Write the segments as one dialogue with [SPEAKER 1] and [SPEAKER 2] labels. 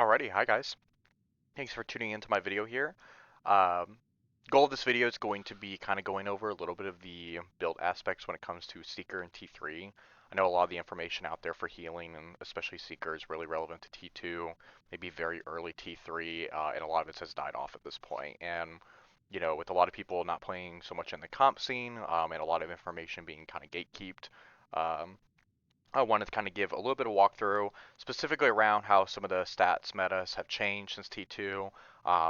[SPEAKER 1] Alrighty, hi guys. Thanks for tuning into my video here. Um, Goal of this video is going to be kind of going over a little bit of the build aspects when it comes to Seeker and T3. I know a lot of the information out there for healing and especially Seeker is really relevant to T2, maybe very early T3, and a lot of it has died off at this point. And with a lot of people not playing so much in the comp scene, and a lot of information being kind of gatekept, um, I wanted to kind of give a little bit of walkthrough, specifically around how some of the stats metas have changed since T2.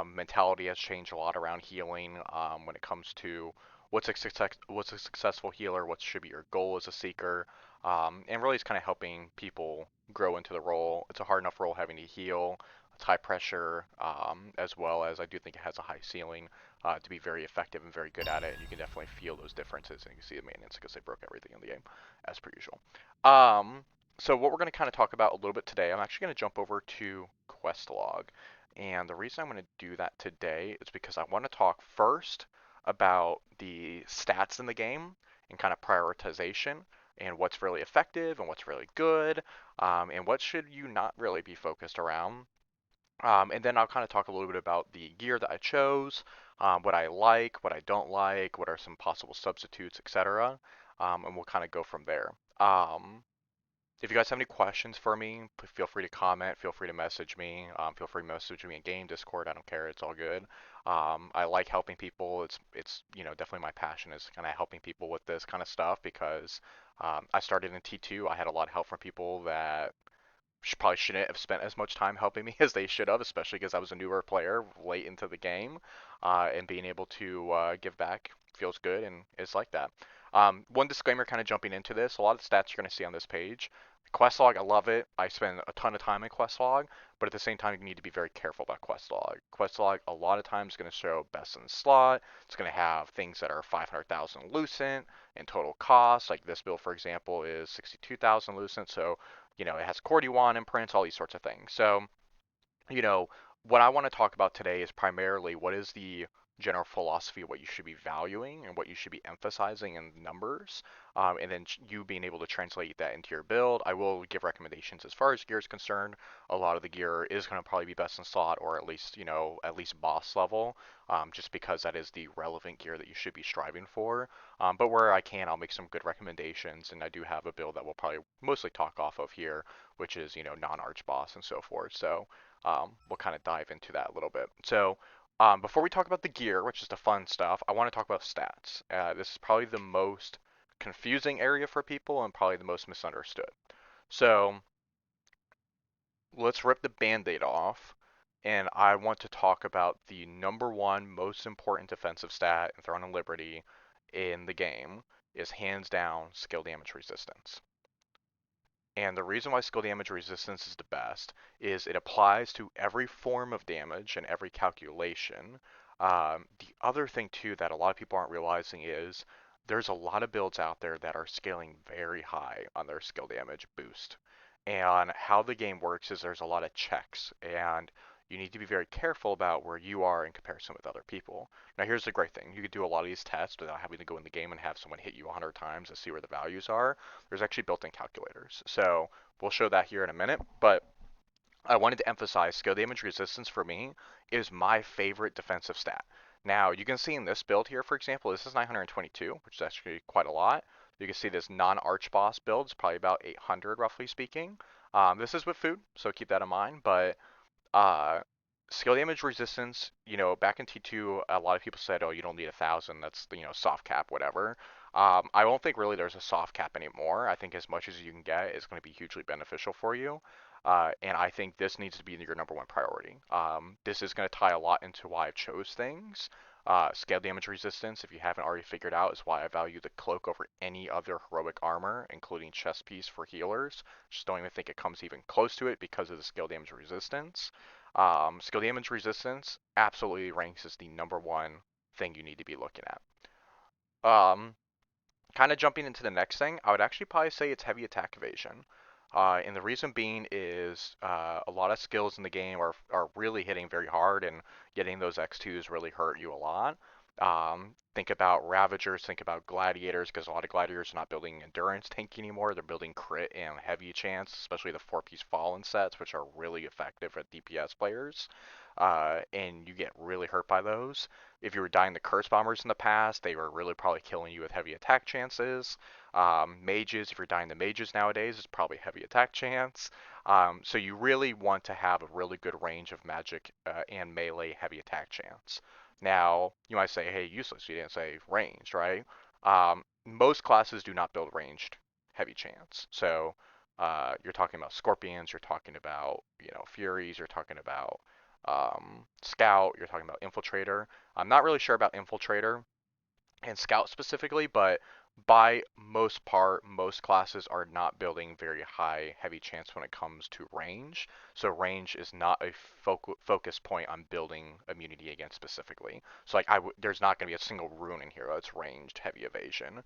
[SPEAKER 1] Mentality has changed a lot around healing when it comes to what's a successful healer, what should be your goal as a seeker, and really it's kind of helping people grow into the role. It's a hard enough role having to heal. It's high pressure, as well as I do think it has a high ceiling to be very effective and very good at it. And you can definitely feel those differences, and you can see the maintenance because they broke everything in the game, as per usual. Um, so what we're going to kind of talk about a little bit today, I'm actually going to jump over to Questlog. And the reason I'm going to do that today is because I want to talk first about the stats in the game and kind of prioritization and what's really effective and what's really good, and what should you not really be focused around. And then I'll kind of talk a little bit about the gear that I chose, what I like, what I don't like, what are some possible substitutes, etc. And we'll kind of go from there. If you guys have any questions for me, feel free to comment. Feel free to message me. Feel free to message me in game, Discord. I don't care. It's all good. I like helping people. It's definitely my passion is kind of helping people with this kind of stuff because I started in T2. I had a lot of help from people that probably shouldn't have spent as much time helping me as they should have, especially because I was a newer player late into the game, and being able to give back feels good, and it's like that. One disclaimer kind of jumping into this, a lot of the stats you're going to see on this page. Questlog, I love it. I spend a ton of time in Questlog, but at the same time, you need to be very careful about Questlog. Questlog, a lot of times, is going to show best in slot. It's going to have things that are 500,000 lucent in total cost. Like this build, for example, is 62,000 lucent, so it has Cordy1 imprints, all these sorts of things. So, you know, what I want to talk about today is primarily what is the general philosophy of what you should be valuing and what you should be emphasizing in numbers, and then you being able to translate that into your build. I will give recommendations as far as gear is concerned. A lot of the gear is going to probably be best in slot or at least, at least boss level, just because that is the relevant gear that you should be striving for. But where I can, I'll make some good recommendations, and I do have a build that we'll probably mostly talk off of here, which is, non-arch boss and so forth. So we'll kind of dive into that a little bit. So before we talk about the gear, which is the fun stuff, I want to talk about stats. This is probably the most confusing area for people and probably the most misunderstood. So let's rip the band-aid off, and I want to talk about the number one most important defensive stat in Throne and Liberty in the game is hands down skill damage resistance. And the reason why skill damage resistance is the best is it applies to every form of damage and every calculation. The other thing too that a lot of people aren't realizing is there's a lot of builds out there that are scaling very high on their skill damage boost. And how the game works is there's a lot of checks, and you need to be very careful about where you are in comparison with other people. Now, here's the great thing. You could do a lot of these tests without having to go in the game and have someone hit you 100 times to see where the values are. There's actually built-in calculators. So we'll show that here in a minute, but I wanted to emphasize skill damage resistance for me is my favorite defensive stat. Now, you can see in this build here, for example, this is 922, which is actually quite a lot. You can see this non-arch boss build is probably about 800, roughly speaking. This is with food, so keep that in mind. But uh, skill damage resistance, back in T2, a lot of people said, oh, you don't need 1,000. That's, soft cap, whatever. I don't think really there's a soft cap anymore. I think as much as you can get is going to be hugely beneficial for you. And I think this needs to be your number one priority. This is going to tie a lot into why I chose things. Scale damage resistance, if you haven't already figured out, is why I value the cloak over any other heroic armor, including chest piece for healers. Just don't even think it comes even close to it because of the scale damage resistance. Skill damage resistance absolutely ranks as the number one thing you need to be looking at. Kind of jumping into the next thing, I would actually probably say it's heavy attack evasion. And the reason being is a lot of skills in the game are really hitting very hard, and getting those X2s really hurt you a lot. Think about Ravagers, think about Gladiators, because a lot of Gladiators are not building Endurance tank anymore. They're building crit and heavy chance, especially the 4-piece Fallen sets, which are really effective at DPS players. And you get really hurt by those. If you were dying the Curse Bombers in the past, they were really probably killing you with heavy attack chances. Mages, if you're dying the Mages nowadays, it's probably heavy attack chance. So you really want to have a really good range of magic and melee heavy attack chance. Now, you might say, hey, useless, you didn't say ranged, right? Most classes do not build ranged heavy chance. So you're talking about Scorpions, you're talking about, Furies, you're talking about Scout, you're talking about Infiltrator. I'm not really sure about Infiltrator and Scout specifically, but by most part, most classes are not building very high heavy chance when it comes to range. So range is not a focus point on building immunity against specifically. So like there's not going to be a single rune in here that's ranged heavy evasion.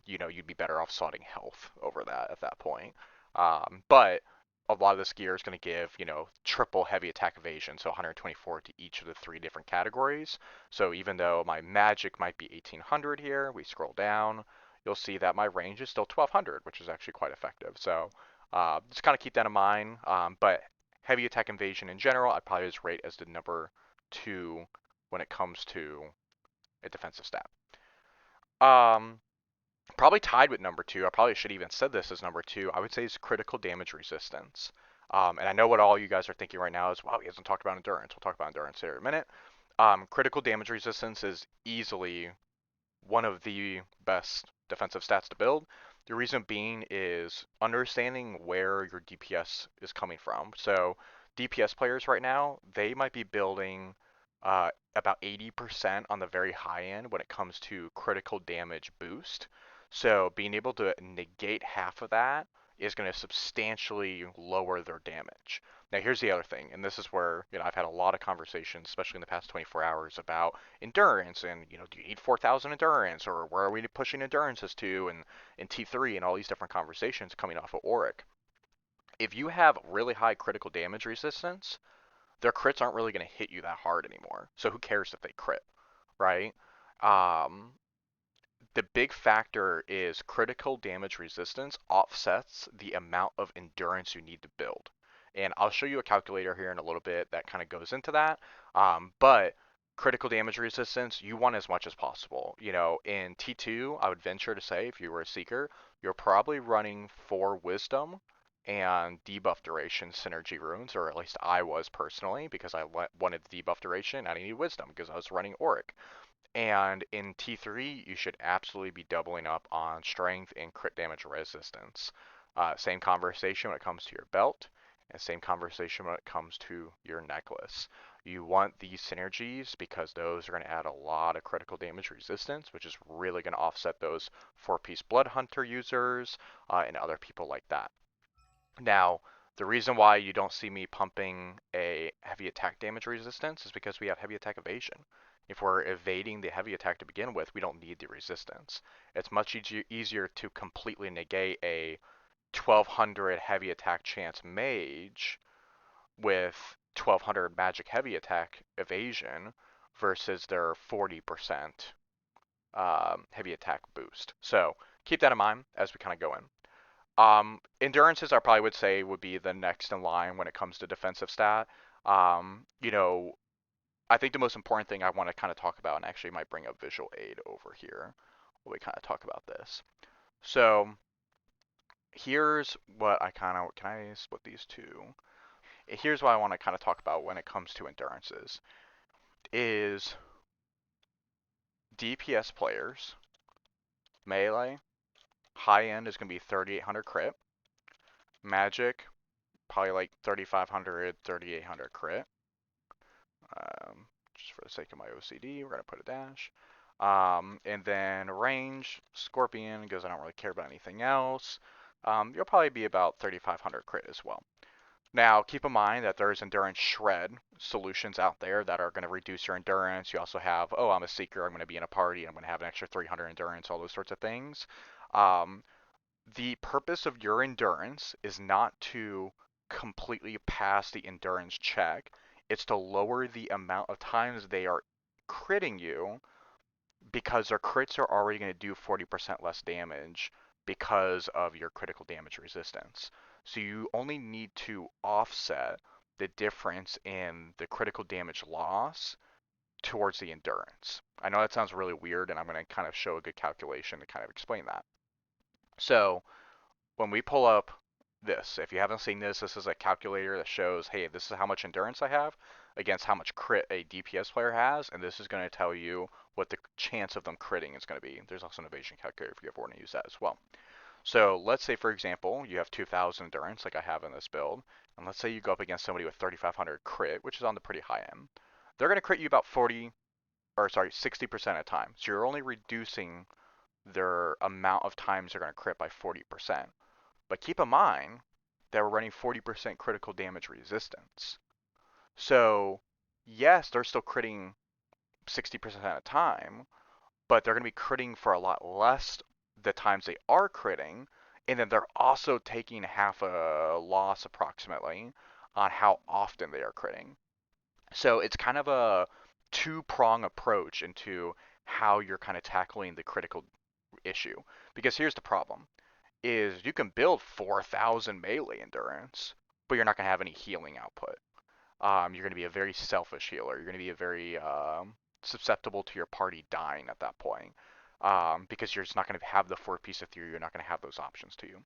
[SPEAKER 1] You'd be better off slotting health over that at that point. But a lot of this gear is going to give, triple heavy attack evasion, so 124 to each of the 3 different categories. So even though my magic might be 1800 here, we scroll down, you'll see that my range is still 1200, which is actually quite effective. So just kind of keep that in mind. But heavy attack evasion in general, I'd probably just rate as the number 2 when it comes to a defensive stat. Um, Probably tied with number 2. I probably should even said this as number 2. I would say is critical damage resistance. And I know what all you guys are thinking right now is, wow, he hasn't talked about endurance. We'll talk about endurance here in a minute. Critical damage resistance is easily one of the best defensive stats to build. The reason being is understanding where your DPS is coming from. So DPS players right now, they might be building about 80% on the very high end when it comes to critical damage boost. So being able to negate half of that is going to substantially lower their damage. Now here's the other thing, and this is where I've had a lot of conversations, especially in the past 24 hours, about endurance and do you need 4,000 endurance or where are we pushing endurances to and in T3 and all these different conversations coming off of Auric. If you have really high critical damage resistance, their crits aren't really going to hit you that hard anymore. So who cares if they crit, right? Um, the big factor is critical damage resistance offsets the amount of endurance you need to build. And I'll show you a calculator here in a little bit that kind of goes into that. But critical damage resistance, you want as much as possible. In T2, I would venture to say if you were a Seeker, you're probably running 4 Wisdom and debuff duration synergy runes, or at least I was personally, because I wanted the debuff duration, I needed Wisdom because I was running Auric. And in T3, you should absolutely be doubling up on strength and crit damage resistance. Same conversation when it comes to your belt, and same conversation when it comes to your necklace. You want these synergies because those are going to add a lot of critical damage resistance, which is really going to offset those 4-piece Blood Hunter users and other people like that. Now, the reason why you don't see me pumping a heavy attack damage resistance is because we have heavy attack evasion. If we're evading the heavy attack to begin with, we don't need the resistance. It's much easier to completely negate a 1200 heavy attack chance mage with 1200 magic heavy attack evasion versus their 40% heavy attack boost. So keep that in mind as we kind of go in. Endurances, I probably would say, would be the next in line when it comes to defensive stat. I think the most important thing I want to kind of talk about, and actually might bring up visual aid over here while we kind of talk about this. So here's what I kind of, can I split these two? Here's what I want to kind of talk about when it comes to endurances, is DPS players, melee, high end is going to be 3800 crit, magic, probably like 3500, 3800 crit. Just for the sake of my OCD, we're going to put a dash. And then range, Scorpion, because I don't really care about anything else. You'll probably be about 3500 crit as well. Now, keep in mind that there's endurance shred solutions out there that are going to reduce your endurance. You also have, oh, I'm a Seeker, I'm going to be in a party, I'm going to have an extra 300 endurance, all those sorts of things. The purpose of your endurance is not to completely pass the endurance check. It's to lower the amount of times they are critting you because their crits are already going to do 40% less damage because of your critical damage resistance. So you only need to offset the difference in the critical damage loss towards the endurance. I know that sounds really weird, and I'm going to kind of show a good calculation to kind of explain that. So when we pull up this, if you haven't seen this, this is a calculator that shows, hey, this is how much endurance I have against how much crit a DPS player has, and this is going to tell you what the chance of them critting is going to be. There's also an evasion calculator if you ever want to use that as well. So let's say, for example, you have 2,000 endurance like I have in this build, and let's say you go up against somebody with 3,500 crit, which is on the pretty high end. They're going to crit you about 60% of the time. So you're only reducing their amount of times they're going to crit by 40%. But keep in mind that we're running 40% critical damage resistance. So, yes, they're still critting 60% of the time, but they're going to be critting for a lot less the times they are critting, and then they're also taking half a loss approximately on how often they are critting. So it's kind of a two-prong approach into how you're kind of tackling the critical issue. Because here's the problem is you can build 4,000 melee endurance, but you're not going to have any healing output. You're going to be a very selfish healer. You're going to be a very susceptible to your party dying at that point, because you're just not going to have the fourth piece of theory. You're not going to have those options to you.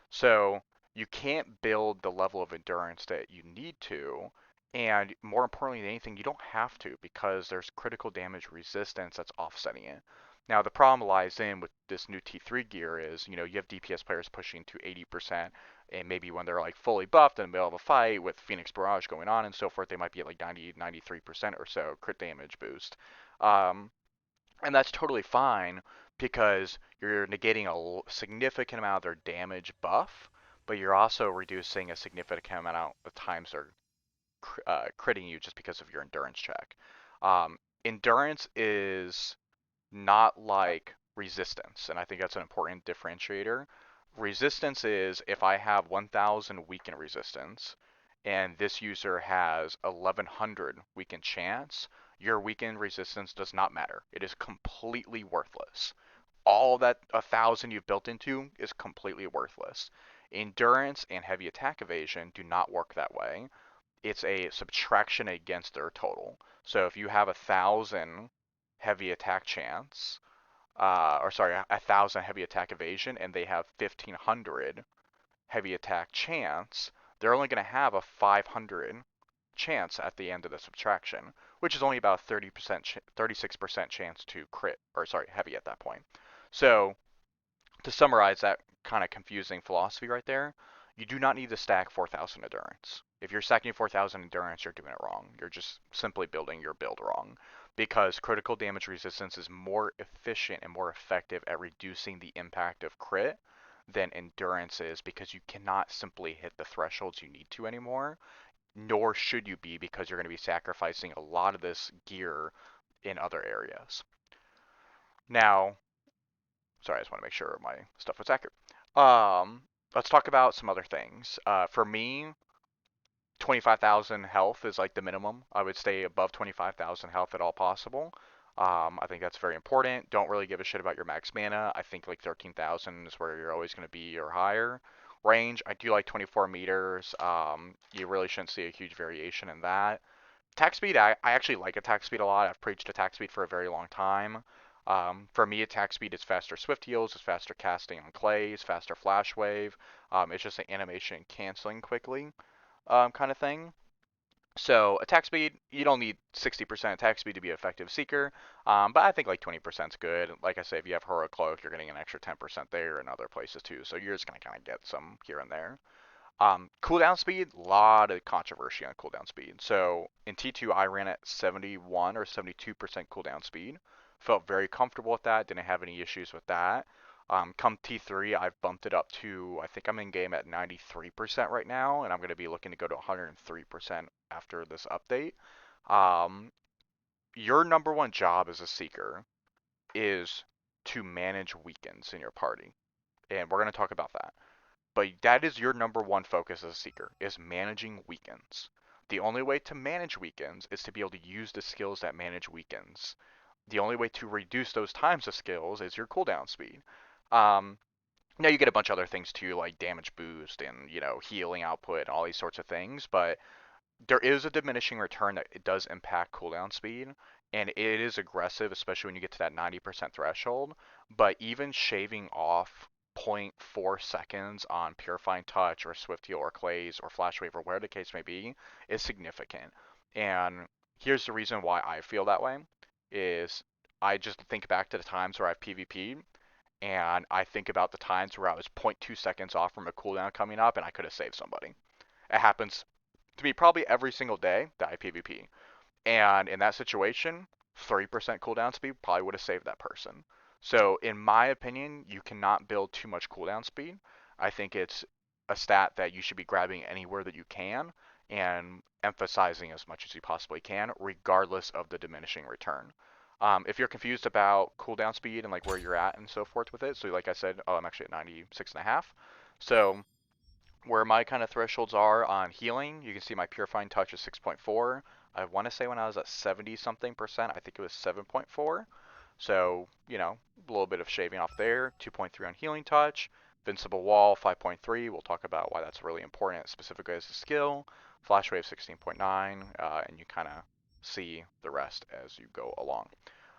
[SPEAKER 1] So you can't build the level of endurance that you need to, and more importantly than anything, you don't have to because there's critical damage resistance that's offsetting it. Now the problem lies in with this new T3 gear is, you have DPS players pushing to 80%, and maybe when they're like fully buffed in the middle of a fight with Phoenix Barrage going on and so forth, they might be at like 90, 93% or so crit damage boost. Um, and that's totally fine because you're negating a significant amount of their damage buff, but you're also reducing a significant amount of times they're critting you just because of your endurance check. Endurance is not like resistance, and I think that's an important differentiator. Resistance is if I have 1,000 weaken resistance and this user has 1,100 weaken chance, your weaken resistance does not matter. It is completely worthless. All that 1,000 you've built into is completely worthless. Endurance and heavy attack evasion do not work that way. It's a subtraction against their total. So if you have 1,000 heavy attack chance, or sorry, 1,000 heavy attack evasion, and they have 1,500 heavy attack chance, they're only going to have a 500 chance at the end of the subtraction, which is only about a 36% chance to crit, or sorry, heavy at that point. So to summarize that kind of confusing philosophy right there, you do not need to stack 4,000 endurance. If you're stacking 4,000 endurance, you're doing it wrong. You're just simply building your build wrong. Because critical damage resistance is more efficient and more effective at reducing the impact of crit than endurance is, because you cannot simply hit the thresholds you need to anymore, nor should you be, because you're going to be sacrificing a lot of this gear in other areas. Now, sorry, I just want to make sure my stuff was accurate. Um, let's talk about some other things. For me, 25,000 health is like the minimum. I would stay above 25,000 health at all possible. I think that's very important. Don't really give a shit about your max mana. I think like 13,000 is where you're always going to be or higher. Range, I do like 24 meters. You really shouldn't see a huge variation in that. Attack speed, I actually like attack speed a lot. I've preached attack speed for a very long time. For me, attack speed is faster swift heals, it's faster casting on clays, faster flash wave. It's just an animation canceling quickly kind of thing. So attack speed, you don't need 60% attack speed to be an effective seeker, but I think like 20% is good. Like I say, if you have Hero Cloak, you're getting an extra 10% there and other places too. So you're just gonna kind of get some here and there. Cooldown speed, a lot of controversy on cooldown speed. So in T2, I ran at 71 or 72% cooldown speed. Felt very comfortable with that. Didn't have any issues with that. Come T3, I've bumped it up to, I think I'm in game at 93% right now, and I'm going to be looking to go to 103% after this update. Um, your number one job as a Seeker is to manage weakens in your party, and we're going to talk about that. But that is your number one focus as a Seeker, is managing weakens. The only way to manage weakens is to be able to use the skills that manage weakens. the only way to reduce those times of skills is your cooldown speed. Um, Now you get a bunch of other things too, like damage boost and healing output and all these sorts of things, but there is a diminishing return that it does impact cooldown speed, and it is aggressive, especially when you get to that 90% threshold. But even shaving off zero point 0.4 seconds on Purifying Touch or Swift Heal or Clays or Flash Wave or whatever the case may be is significant. And here's the reason why I feel that way is I just think back to the times where I've PvP'd and I think about the times where I was zero point 0.2 seconds off from a cooldown coming up and I could have saved somebody. It happens to me probably every single day that I PvP. And in that situation, 30% cooldown speed probably would have saved that person. So, in my opinion, you cannot build too much cooldown speed. I think it's a stat that you should be grabbing anywhere that you can and emphasizing as much as you possibly can, regardless of the diminishing return. If you're confused about cooldown speed and like where you're at and so forth with it, so like I said, I'm actually at 96 and a half. So where my kind of thresholds are on healing, you can see my Purifying Touch is 6.4. I want to say when I was at 70 something percent, I think it was 7.4. So, a little bit of shaving off there. 2.3 on Healing Touch. Invincible Wall, 5.3. We'll talk about why that's really important, specifically as a skill. Flash Wave, 16.9. And you kind of see the rest as you go along.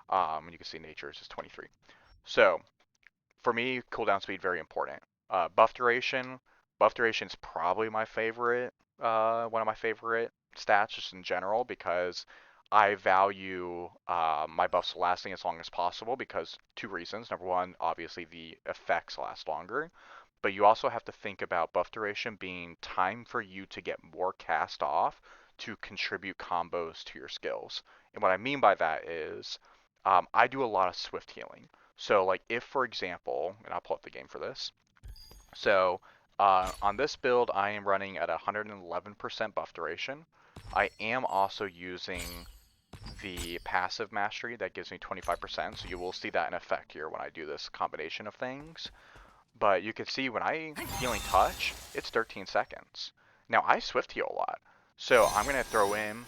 [SPEAKER 1] And you can see Nature's is 23. So, for me, cooldown speed very important. Buff duration. Buff duration is probably my favorite, one of my favorite stats just in general because I value my buffs lasting as long as possible because two reasons. Number one, obviously the effects last longer, but you also have to think about buff duration being time for you to get more cast off to contribute combos to your skills. And what I mean by that is I do a lot of swift healing. So like if for example, and I'll pull up the game for this. So on this build, I am running at 111% buff duration. I am also using the passive mastery that gives me 25%, so you will see that in effect here when I do this combination of things. But you can see when I healing touch, it's 13 seconds. Now I swift heal a lot, so I'm going to throw in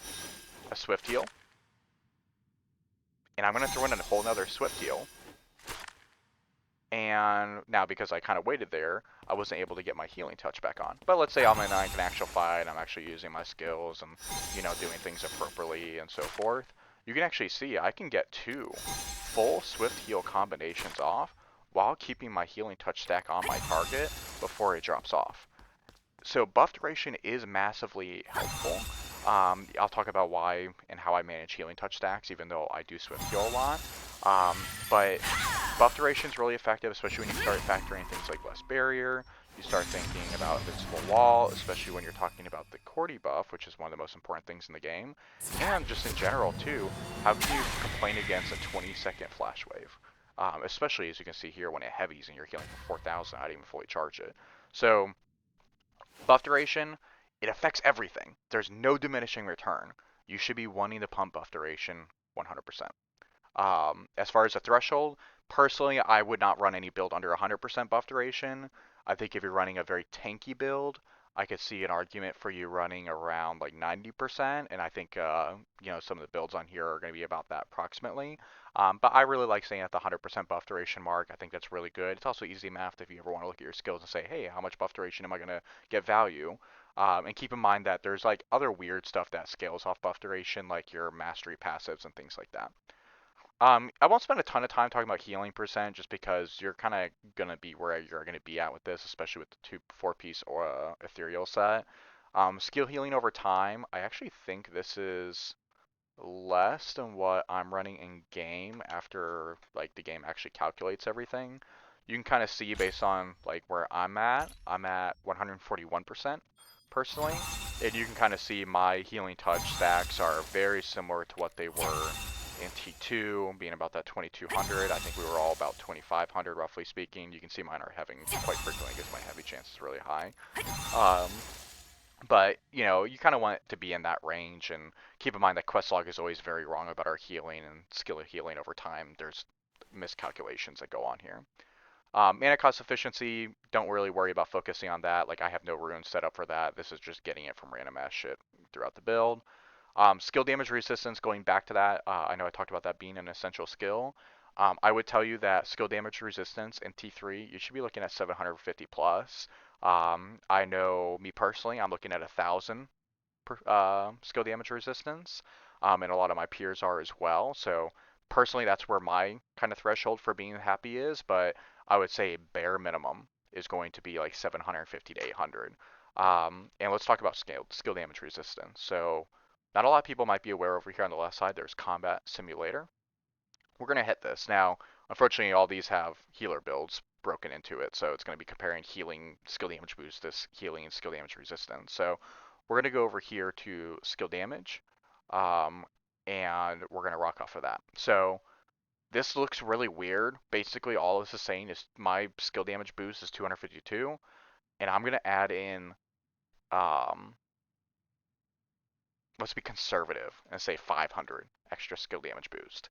[SPEAKER 1] a swift heal, and I'm going to throw in a whole nother swift heal. And now because I kind of waited there, I wasn't able to get my healing touch back on. But let's say I'm in like an actual fight, I'm actually using my skills and, doing things appropriately and so forth. You can actually see I can get two full swift heal combinations off while keeping my healing touch stack on my target before it drops off. So buff duration is massively helpful. I'll talk about why and how I manage healing touch stacks, even though I do swift heal a lot. But buff duration is really effective, especially when you start factoring things like less barrier. You start thinking about invincible wall, especially when you're talking about the Cordy buff, which is one of the most important things in the game. And just in general, too, how can you complain against a 20-second flash wave? Especially as you can see here when it heavies and you're healing for 4,000, I didn't even fully charge it. So buff duration, it affects everything. There's no diminishing return. You should be wanting to pump buff duration 100%. As far as the threshold, personally, I would not run any build under 100% buff duration. I think if you're running a very tanky build, I could see an argument for you running around like 90%, and I think some of the builds on here are going to be about that approximately. But I really like staying at the 100% buff duration mark. I think that's really good. It's also easy math if you ever want to look at your skills and say, hey, how much buff duration am I going to get value? And keep in mind that there's like other weird stuff that scales off buff duration, like your mastery passives and things like that. I won't spend a ton of time talking about healing percent just because you're kind of going to be where you're going to be at with this, especially with the 4-piece or ethereal set. Skill healing over time, I actually think this is less than what I'm running in game after like the game actually calculates everything. You can kind of see based on like where I'm at 141% personally, and you can kind of see my healing touch stacks are very similar to what they were in T2, being about that 2200. I think we were all about 2500 roughly speaking. You can see mine are having quite frequently because my heavy chance is really high. But, you kind of want it to be in that range, and keep in mind that Questlog is always very wrong about our healing and skill of healing over time. There's miscalculations that go on here. Mana cost efficiency, don't really worry about focusing on that. Like, I have no runes set up for that. This is just getting it from random ass shit throughout the build. Skill damage resistance, going back to that, I know I talked about that being an essential skill. I would tell you that skill damage resistance in T3, you should be looking at 750 plus. I know me personally, I'm looking at 1,000 skill damage resistance, and a lot of my peers are as well. So personally, that's where my kind of threshold for being happy is. But I would say bare minimum is going to be like 750 to 800. And let's talk about skill damage resistance. So not a lot of people might be aware over here on the left side. There's Combat Simulator. We're going to hit this now. Unfortunately, all these have healer builds broken into it, so it's going to be comparing healing skill damage boost to healing and skill damage resistance. So we're going to go over here to skill damage, um, and we're going to rock off of that. So this looks really weird. Basically, all this is saying is my skill damage boost is 252, and I'm going to add in, um, let's be conservative and say 500 extra skill damage boost.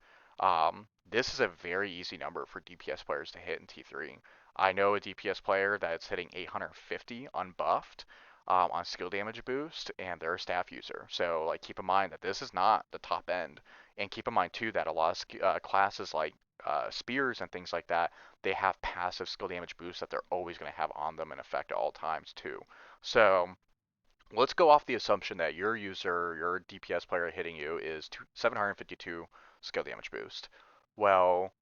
[SPEAKER 1] This is a very easy number for DPS players to hit in T3. I know a DPS player that's hitting 850 unbuffed on skill damage boost, and they're a staff user. So like keep in mind that this is not the top end, and keep in mind too that a lot of classes like spears and things like that, they have passive skill damage boost that they're always going to have on them in effect at all times too. So let's go off the assumption that your user, your DPS player hitting you is 752 skill damage boost. Well,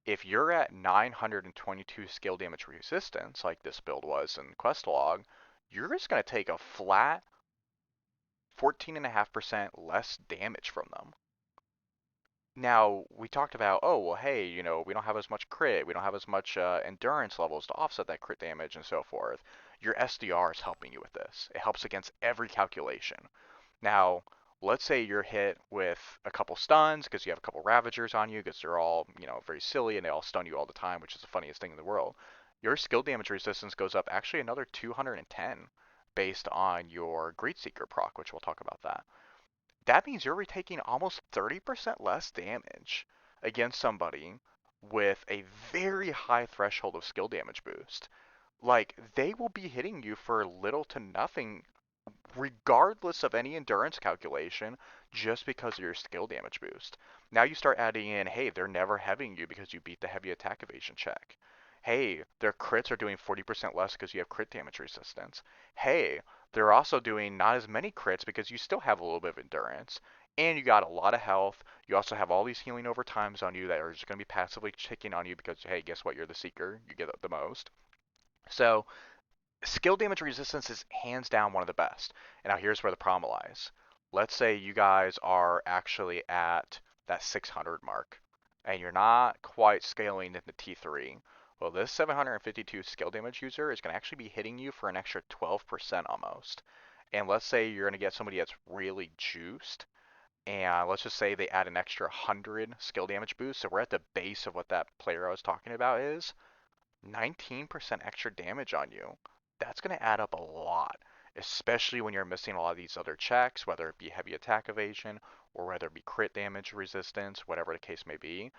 [SPEAKER 1] if you're at 922 skill damage resistance, like this build was in Questlog, you're just going to take a flat 14.5% less damage from them. Now, we talked about, oh, well, hey, we don't have as much crit, we don't have as much endurance levels to offset that crit damage and so forth. Your SDR is helping you with this. It helps against every calculation. Now, let's say you're hit with a couple stuns because you have a couple Ravagers on you because they're all, very silly and they all stun you all the time, which is the funniest thing in the world. Your skill damage resistance goes up actually another 210 based on your Greedseeker proc, which we'll talk about that. That means you're retaking almost 30% less damage against somebody with a very high threshold of skill damage boost. Like, they will be hitting you for little to nothing regardless of any endurance calculation, just because of your skill damage boost. Now you start adding in, hey, they're never heavying you because you beat the heavy attack evasion check. Hey, their crits are doing 40% less because you have crit damage resistance. Hey, they're also doing not as many crits because you still have a little bit of endurance. And you got a lot of health. You also have all these healing over times on you that are just going to be passively ticking on you because, hey, guess what? You're the Seeker. You get the most. So skill damage resistance is hands down one of the best. And now here's where the problem lies. Let's say you guys are actually at that 600 mark and you're not quite scaling into T3. Well, this 752 skill damage user is going to actually be hitting you for an extra 12% almost. And let's say you're going to get somebody that's really juiced, and let's just say they add an extra 100 skill damage boost. So we're at the base of what that player I was talking about is. 19% extra damage on you. That's going to add up a lot, especially when you're missing a lot of these other checks, whether it be heavy attack evasion or whether it be crit damage resistance, whatever the case may be.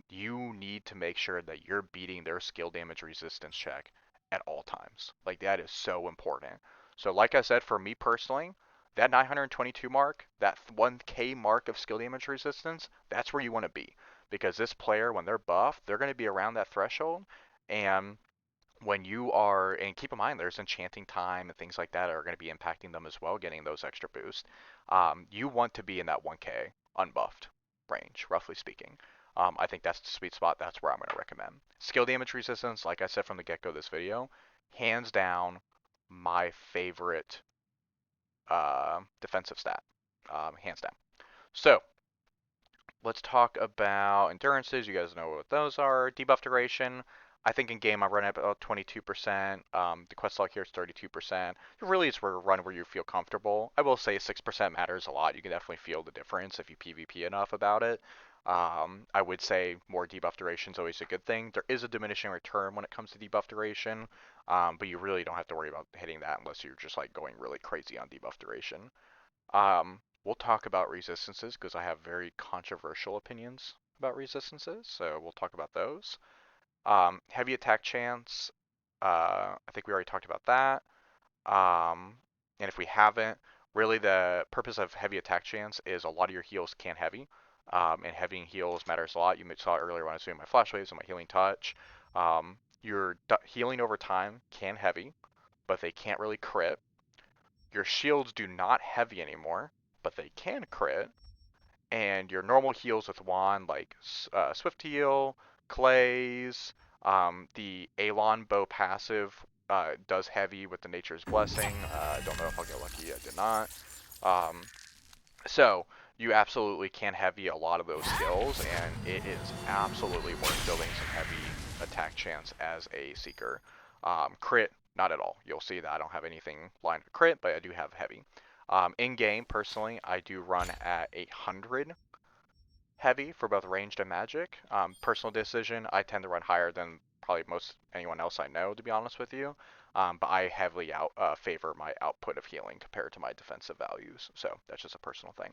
[SPEAKER 1] You need to make sure that you're beating their skill damage resistance check at all times. Like, that is so important. So like I said, for me personally, that 922 mark, that 1k mark of skill damage resistance, that's where you want to be. Because this player, when they're buffed, they're going to be around that threshold, and when you are, and keep in mind, there's enchanting time and things like that are going to be impacting them as well, getting those extra boosts. You want to be in that 1K unbuffed range, roughly speaking. I think that's the sweet spot. That's where I'm going to recommend. Skill damage resistance, like I said from the get-go of this video, hands down, my favorite defensive stat. Hands down. So, let's talk about endurances. You guys know what those are. Debuff duration. I think in game I run at about 22%. The quest log here is 32%. It really is where run where you feel comfortable. I will say 6% matters a lot. You can definitely feel the difference if you PvP enough about it. I would say more debuff duration is always a good thing. There is a diminishing return when it comes to debuff duration, but you really don't have to worry about hitting that unless you're just like going really crazy on debuff duration. We'll talk about resistances because I have very controversial opinions about resistances, so we'll talk about those. Heavy attack chance, I think we already talked about that. And if we haven't, Really, the purpose of heavy attack chance is a lot of your heals can heavy, and heavying heals matters a lot. You saw it earlier when I was doing my flash waves and my healing touch. Your healing over time can heavy, but they can't really crit. Your shields do not heavy anymore, but they can crit. And your normal heals with wand, like Swift Heal, Clay's, the Alon bow passive does heavy with the Nature's Blessing. I don't know if I'll get lucky. I did not. Um, so you absolutely can heavy a lot of those skills, and it is absolutely worth building some heavy attack chance as a seeker. Crit, not at all. You'll see that I don't have anything lined for crit, but I do have heavy. In game, personally, I do run at 800 heavy for both ranged and magic. Personal decision, I tend to run higher than probably most anyone else I know, to be honest with you. But I heavily favor my output of healing compared to my defensive values. So that's just a personal thing.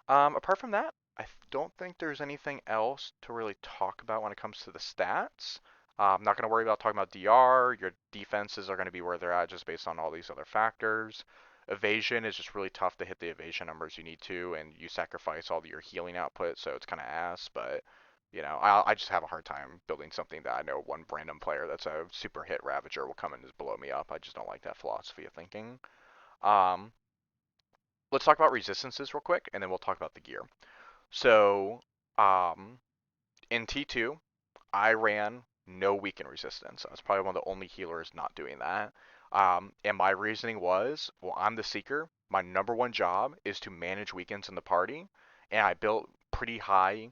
[SPEAKER 1] Apart from that, I don't think there's anything else to really talk about when it comes to the stats. I'm not going to worry about talking about DR. Your defenses are going to be where they're at just based on all these other factors. Evasion is just really tough to hit the evasion numbers you need to, and you sacrifice all your healing output, so it's kind of ass. But I just have a hard time building something that I know one random player that's a super hit Ravager will come and just blow me up. I just don't like that philosophy of thinking. Um, let's talk about resistances real quick, and then we'll talk about the gear. So, um, in T2, I ran no weaken resistance. I was probably one of the only healers not doing that. And my reasoning was, well, I'm the seeker. My number one job is to manage weakens in the party, and I built pretty high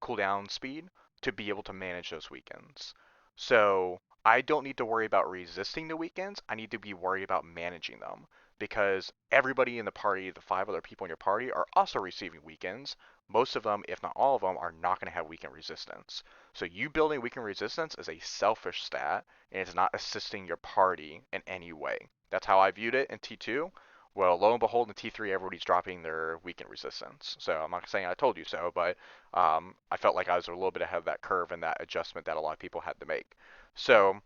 [SPEAKER 1] cooldown speed to be able to manage those weakens. So I don't need to worry about resisting the weakens. I need to be worried about managing them because everybody in the party, the 5 other people in your party, are also receiving weakens. Most of them, if not all of them, are not going to have weaken resistance. So you building weaken resistance is a selfish stat, and it's not assisting your party in any way. That's how I viewed it in T2. Well, lo and behold, in T3, everybody's dropping their weaken resistance. So I'm not saying I told you so, but I felt like I was a little bit ahead of that curve and that adjustment that a lot of people had to make. So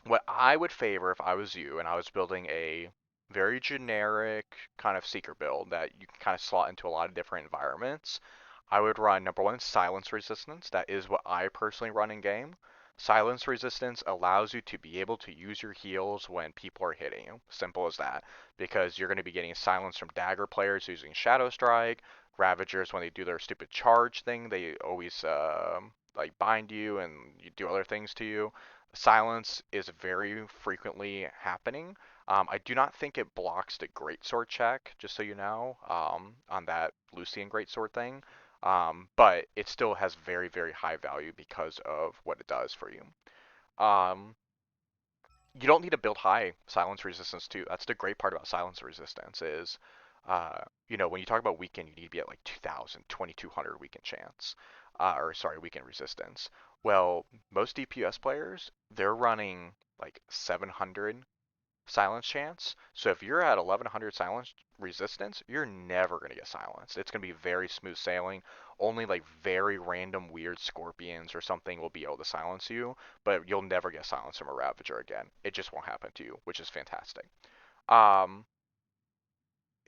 [SPEAKER 1] what I would favor if I was you and I was building a very generic kind of seeker build that you can kind of slot into a lot of different environments, I would run number one, silence resistance. That is what I personally run in game. Silence resistance allows you to be able to use your heals when people are hitting you. Simple as that. Because you're going to be getting silence from dagger players using Shadow Strike. Ravagers, when they do their stupid charge thing, they always like bind you and you do other things to you. Silence is very frequently happening. I do not think it blocks the greatsword check, just so you know, on that Lucian greatsword thing. But it still has very, very high value because of what it does for you. Um, you don't need to build high silence resistance too. That's the great part about silence resistance is, when you talk about weaken, you need to be at like 2,000, 2,200 weaken chance, or sorry, weaken resistance. Well, most DPS players, they're running like 700 silence chance. So if you're at 1100 silence resistance, you're never going to get silenced. It's going to be very smooth sailing. Only like very random weird scorpions or something will be able to silence you, but you'll never get silenced from a Ravager again. It just won't happen to you, which is fantastic. Um,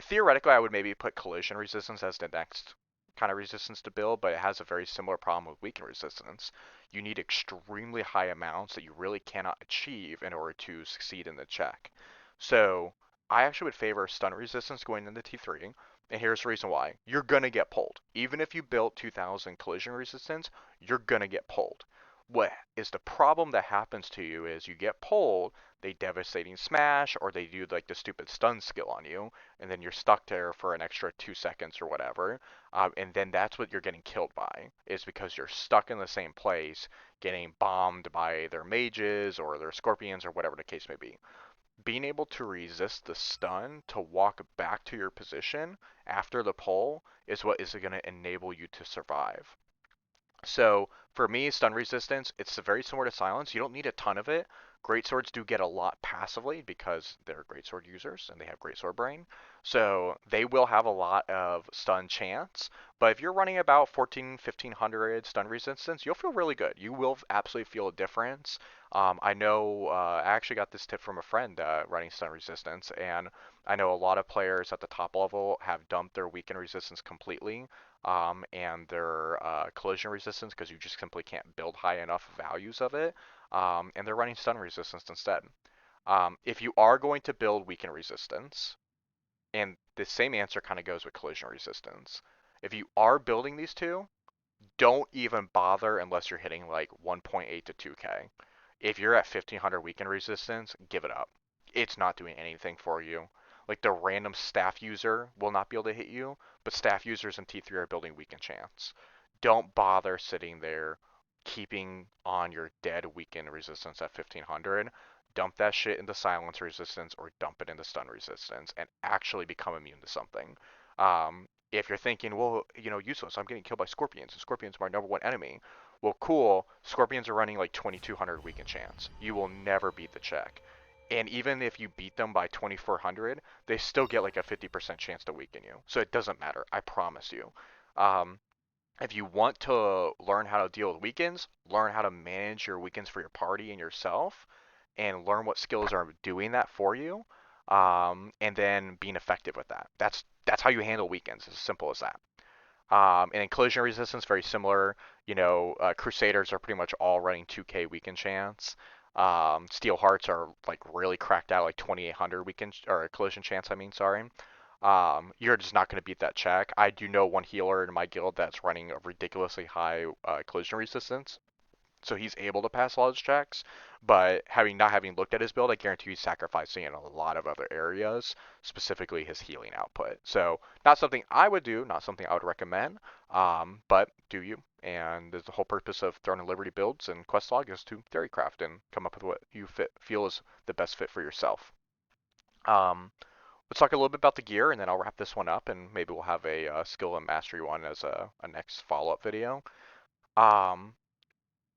[SPEAKER 1] Theoretically, I would maybe put collision resistance as the next kind of resistance to build, but it has a very similar problem with weaken resistance. You need extremely high amounts that you really cannot achieve in order to succeed in the check. So I actually would favor stun resistance going into T3, and here's the reason why. You're gonna get pulled. Even if you built 2000 collision resistance, you're gonna get pulled. What is the problem that happens to you is you get pulled, they devastating smash, or they do like the stupid stun skill on you, and then you're stuck there for an extra 2 seconds or whatever, and then that's what you're getting killed by, is because you're stuck in the same place, getting bombed by their mages or their scorpions or whatever the case may be. Being able to resist the stun to walk back to your position after the pull is what is going to enable you to survive. So for me, stun resistance, it's very similar to silence. You don't need a ton of it, Greatswords do get a lot passively because they're greatsword users and they have greatsword brain. So they will have a lot of stun chance. But if you're running about 14, 1500 stun resistance, you'll feel really good. You will absolutely feel a difference. I know I actually got this tip from a friend running stun resistance, and I know a lot of players at the top level have dumped their weaken resistance completely, and their collision resistance because you just simply can't build high enough values of it, and they're running stun resistance instead. If you are going to build weaken resistance, and the same answer kind of goes with collision resistance, if you are building these two, don't even bother unless you're hitting like 1.8 to 2k. If you're at 1500 weaken resistance, give it up. It's not doing anything for you. Like the random staff user will not be able to hit you, but staff users in T3 are building weaken chance. Don't bother sitting there keeping on your dead weaken resistance at 1500. Dump that shit into silence resistance or dump it into stun resistance and actually become immune to something. If you're thinking, well, useless, I'm getting killed by scorpions, and scorpions are my number one enemy. Well, cool. Scorpions are running like 2200 weaken chance. You will never beat the check. And even if you beat them by 2400, they still get like a 50% chance to weaken you. So it doesn't matter. I promise you. Um, if you want to learn how to deal with weakens, learn how to manage your weakens for your party and yourself, and learn what skills are doing that for you, and then being effective with that. That's how you handle weakens. As simple as that. And in collision resistance, very similar. Crusaders are pretty much all running 2k weaken chance. Steel Hearts are like really cracked out, like 2800 weaken or collision chance. I mean, sorry. You're just not going to beat that check. I do know one healer in my guild that's running a ridiculously high collision resistance, so he's able to pass all his checks. But not having looked at his build, I guarantee he's sacrificing in a lot of other areas, specifically his healing output. So not something I would do, not something I would recommend. But do you? And the whole purpose of Throne and Liberty builds and Questlog is to theorycraft and come up with what you feel is the best fit for yourself. Um, let's talk a little bit about the gear, and then I'll wrap this one up, and maybe we'll have a skill and mastery one as a next follow-up video. Um,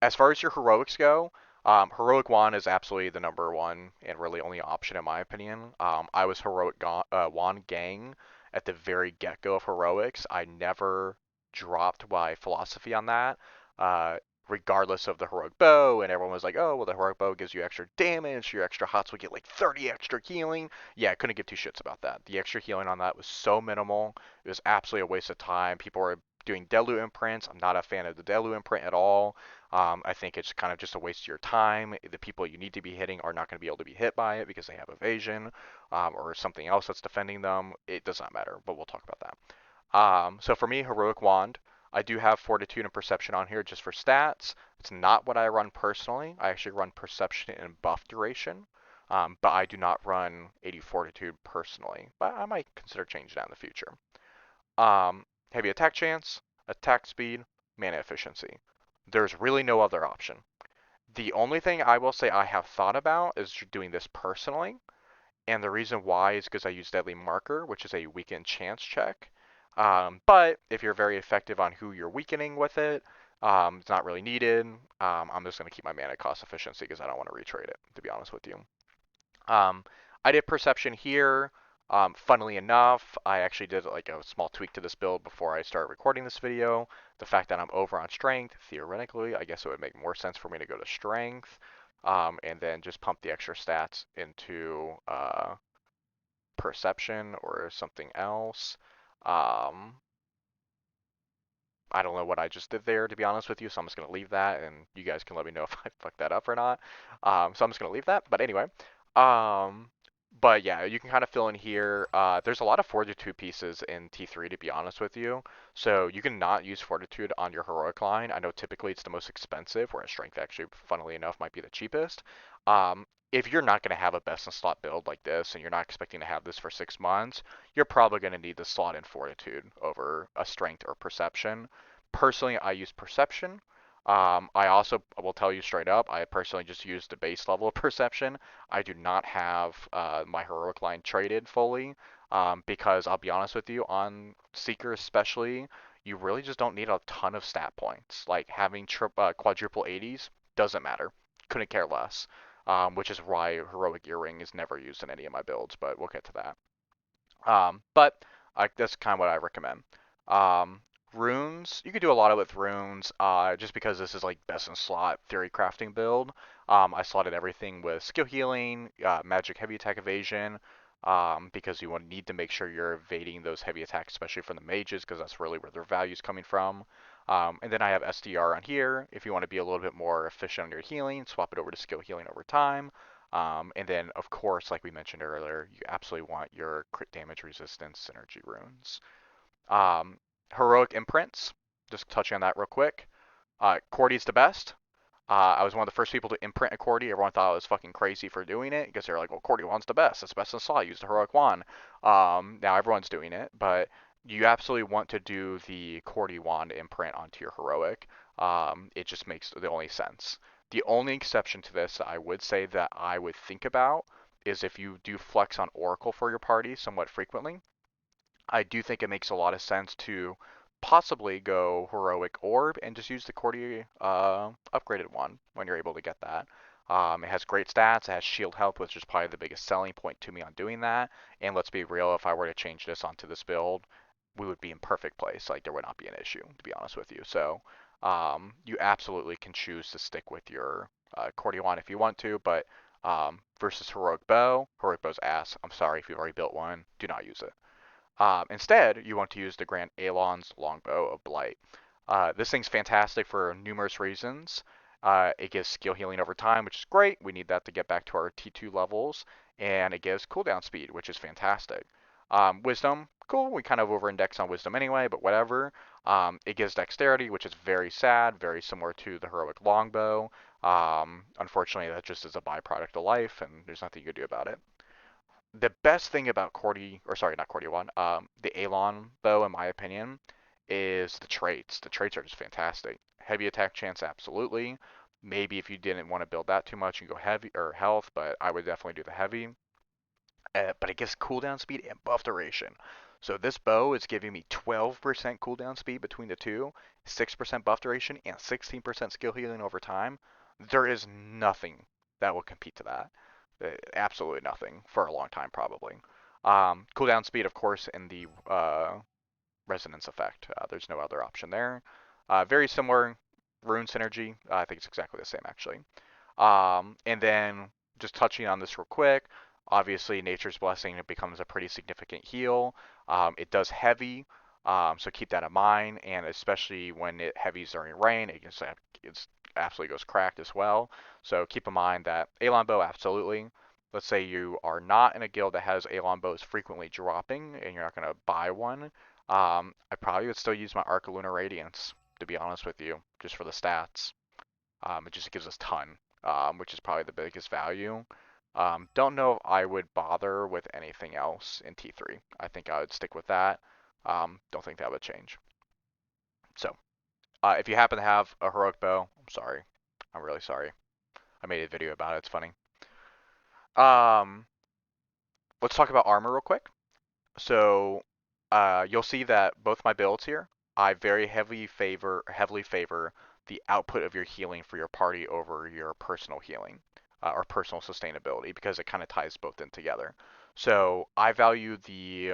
[SPEAKER 1] as far as your heroics go, heroic wand is absolutely the number one and really only option in my opinion. I was heroic wand gang at the very get-go of heroics. I never dropped my philosophy on that. Uh, Regardless of the heroic bow, and everyone was like, "Oh, well, the heroic bow gives you extra damage. Your extra hots will get like 30 extra healing." Yeah, I couldn't give two shits about that. The extra healing on that was so minimal. It was absolutely a waste of time. People were doing Delu imprints. I'm not a fan of the Delu imprint at all. I think it's kind of just a waste of your time. The people you need to be hitting are not going to be able to be hit by it because they have evasion, or something else that's defending them. It does not matter, but we'll talk about that. So for me, heroic wand. I do have fortitude and perception on here just for stats. It's not what I run personally. I actually run perception and buff duration, but I do not run 80 fortitude personally. But I might consider changing that in the future. Heavy attack chance, attack speed, mana efficiency. There's really no other option. The only thing I will say I have thought about is doing this personally, and the reason why is because I use Deadly Marker, which is a weaken chance check. But if you're very effective on who you're weakening with it, it's not really needed. I'm just going to keep my mana cost efficiency because I don't want to retrade it, to be honest with you. I did perception here. Funnily enough, I actually did like a small tweak to this build before I started recording this video. The fact that I'm over on strength, theoretically, I guess it would make more sense for me to go to strength, and then just pump the extra stats into perception or something else. Um, I don't know what I just did there, to be honest with you, so I'm just going to leave that, and you guys can let me know if I fucked that up or not. So I'm just going to leave that, but anyway. Um, but yeah, you can kind of fill in here. There's a lot of fortitude pieces in T3, to be honest with you, so you can not use fortitude on your heroic line. I know typically it's the most expensive, whereas strength actually, funnily enough, might be the cheapest. If you're not going to have a best in slot build like this, and you're not expecting to have this for 6 months, you're probably going to need the slot in fortitude over a strength or perception. Personally, I use perception. I also will tell you straight up, I personally just use the base level of perception. I do not have my heroic line traded fully, because I'll be honest with you, on Seeker especially, you really just don't need a ton of stat points. Like having quadruple 80s doesn't matter. Couldn't care less. which is why Heroic Earring is never used in any of my builds, but we'll get to that. But that's kind of what I recommend. Um, Runes, you could do a lot of it with runes, just because this is like best in slot theory crafting build. I slotted everything with skill healing, magic heavy attack evasion, because you need to make sure you're evading those heavy attacks, especially from the mages, because that's really where their value is coming from. And then I have SDR on here. If you want to be a little bit more efficient on your healing, swap it over to skill healing over time. And then, of course, like we mentioned earlier, you absolutely want your crit damage resistance synergy runes. Um, Heroic imprints, just touching on that real quick. Cordy's the best. I was one of the first people to imprint a Cordy. Everyone thought I was fucking crazy for doing it because they're like, well, Cordy wand's the best. It's the best in slot. Use the Heroic wand. Now everyone's doing it, but you absolutely want to do the Cordy wand imprint onto your Heroic. It just makes the only sense. The only exception to this I would say that I would think about is if you do flex on Oracle for your party somewhat frequently. I do think it makes a lot of sense to possibly go Heroic Orb and just use the Cordy upgraded one when you're able to get that. It has great stats, it has shield health, which is probably the biggest selling point to me on doing that. And let's be real, if I were to change this onto this build, we would be in perfect place. Like, there would not be an issue, to be honest with you. So, you absolutely can choose to stick with your Cordy one if you want to, but versus Heroic Bow's ass. I'm sorry if you've already built one, do not use it. Instead, you want to use the Grand Alon's Longbow of Blight. This thing's fantastic for numerous reasons. It gives skill healing over time, which is great. We need that to get back to our T2 levels. And it gives cooldown speed, which is fantastic. Wisdom, cool. We kind of over-index on wisdom anyway, but whatever. It gives dexterity, which is very sad, very similar to the heroic longbow. Unfortunately, that just is a byproduct of life, and there's nothing you can do about it. The best thing about Cordy, or sorry, not Cordy one, the Alon bow, in my opinion, is the traits. The traits are just fantastic. Heavy attack chance, absolutely. Maybe if you didn't want to build that too much, you go heavy or health, but I would definitely do the heavy. But it gives cooldown speed and buff duration. So this bow is giving me 12% cooldown speed between the two, 6% buff duration, and 16% skill healing over time. There is nothing that will compete to that. Absolutely nothing for a long time, probably. Cooldown speed, of course, in the resonance effect. There's no other option there. Very similar rune synergy. I think it's exactly the same, actually. And then just touching on this real quick, obviously Nature's Blessing, it becomes a pretty significant heal. It does heavy, so keep that in mind, and especially when it heavies during rain, it's absolutely goes cracked as well. So keep in mind that Alon Bow, absolutely. Let's say you are not in a guild that has Alon Bows frequently dropping, and you're not going to buy one. I probably would still use my Arc of Lunar Radiance, to be honest with you, just for the stats. It just gives us ton, which is probably the biggest value. Don't know if I would bother with anything else in T3. I think I would stick with that. Don't think that would change. So, if you happen to have a heroic bow, I'm sorry. I'm really sorry. I made a video about it. It's funny. Um, let's talk about armor real quick. So, you'll see that both my builds here, I very heavily favor the output of your healing for your party over your personal healing or personal sustainability because it kind of ties both in together. So I value the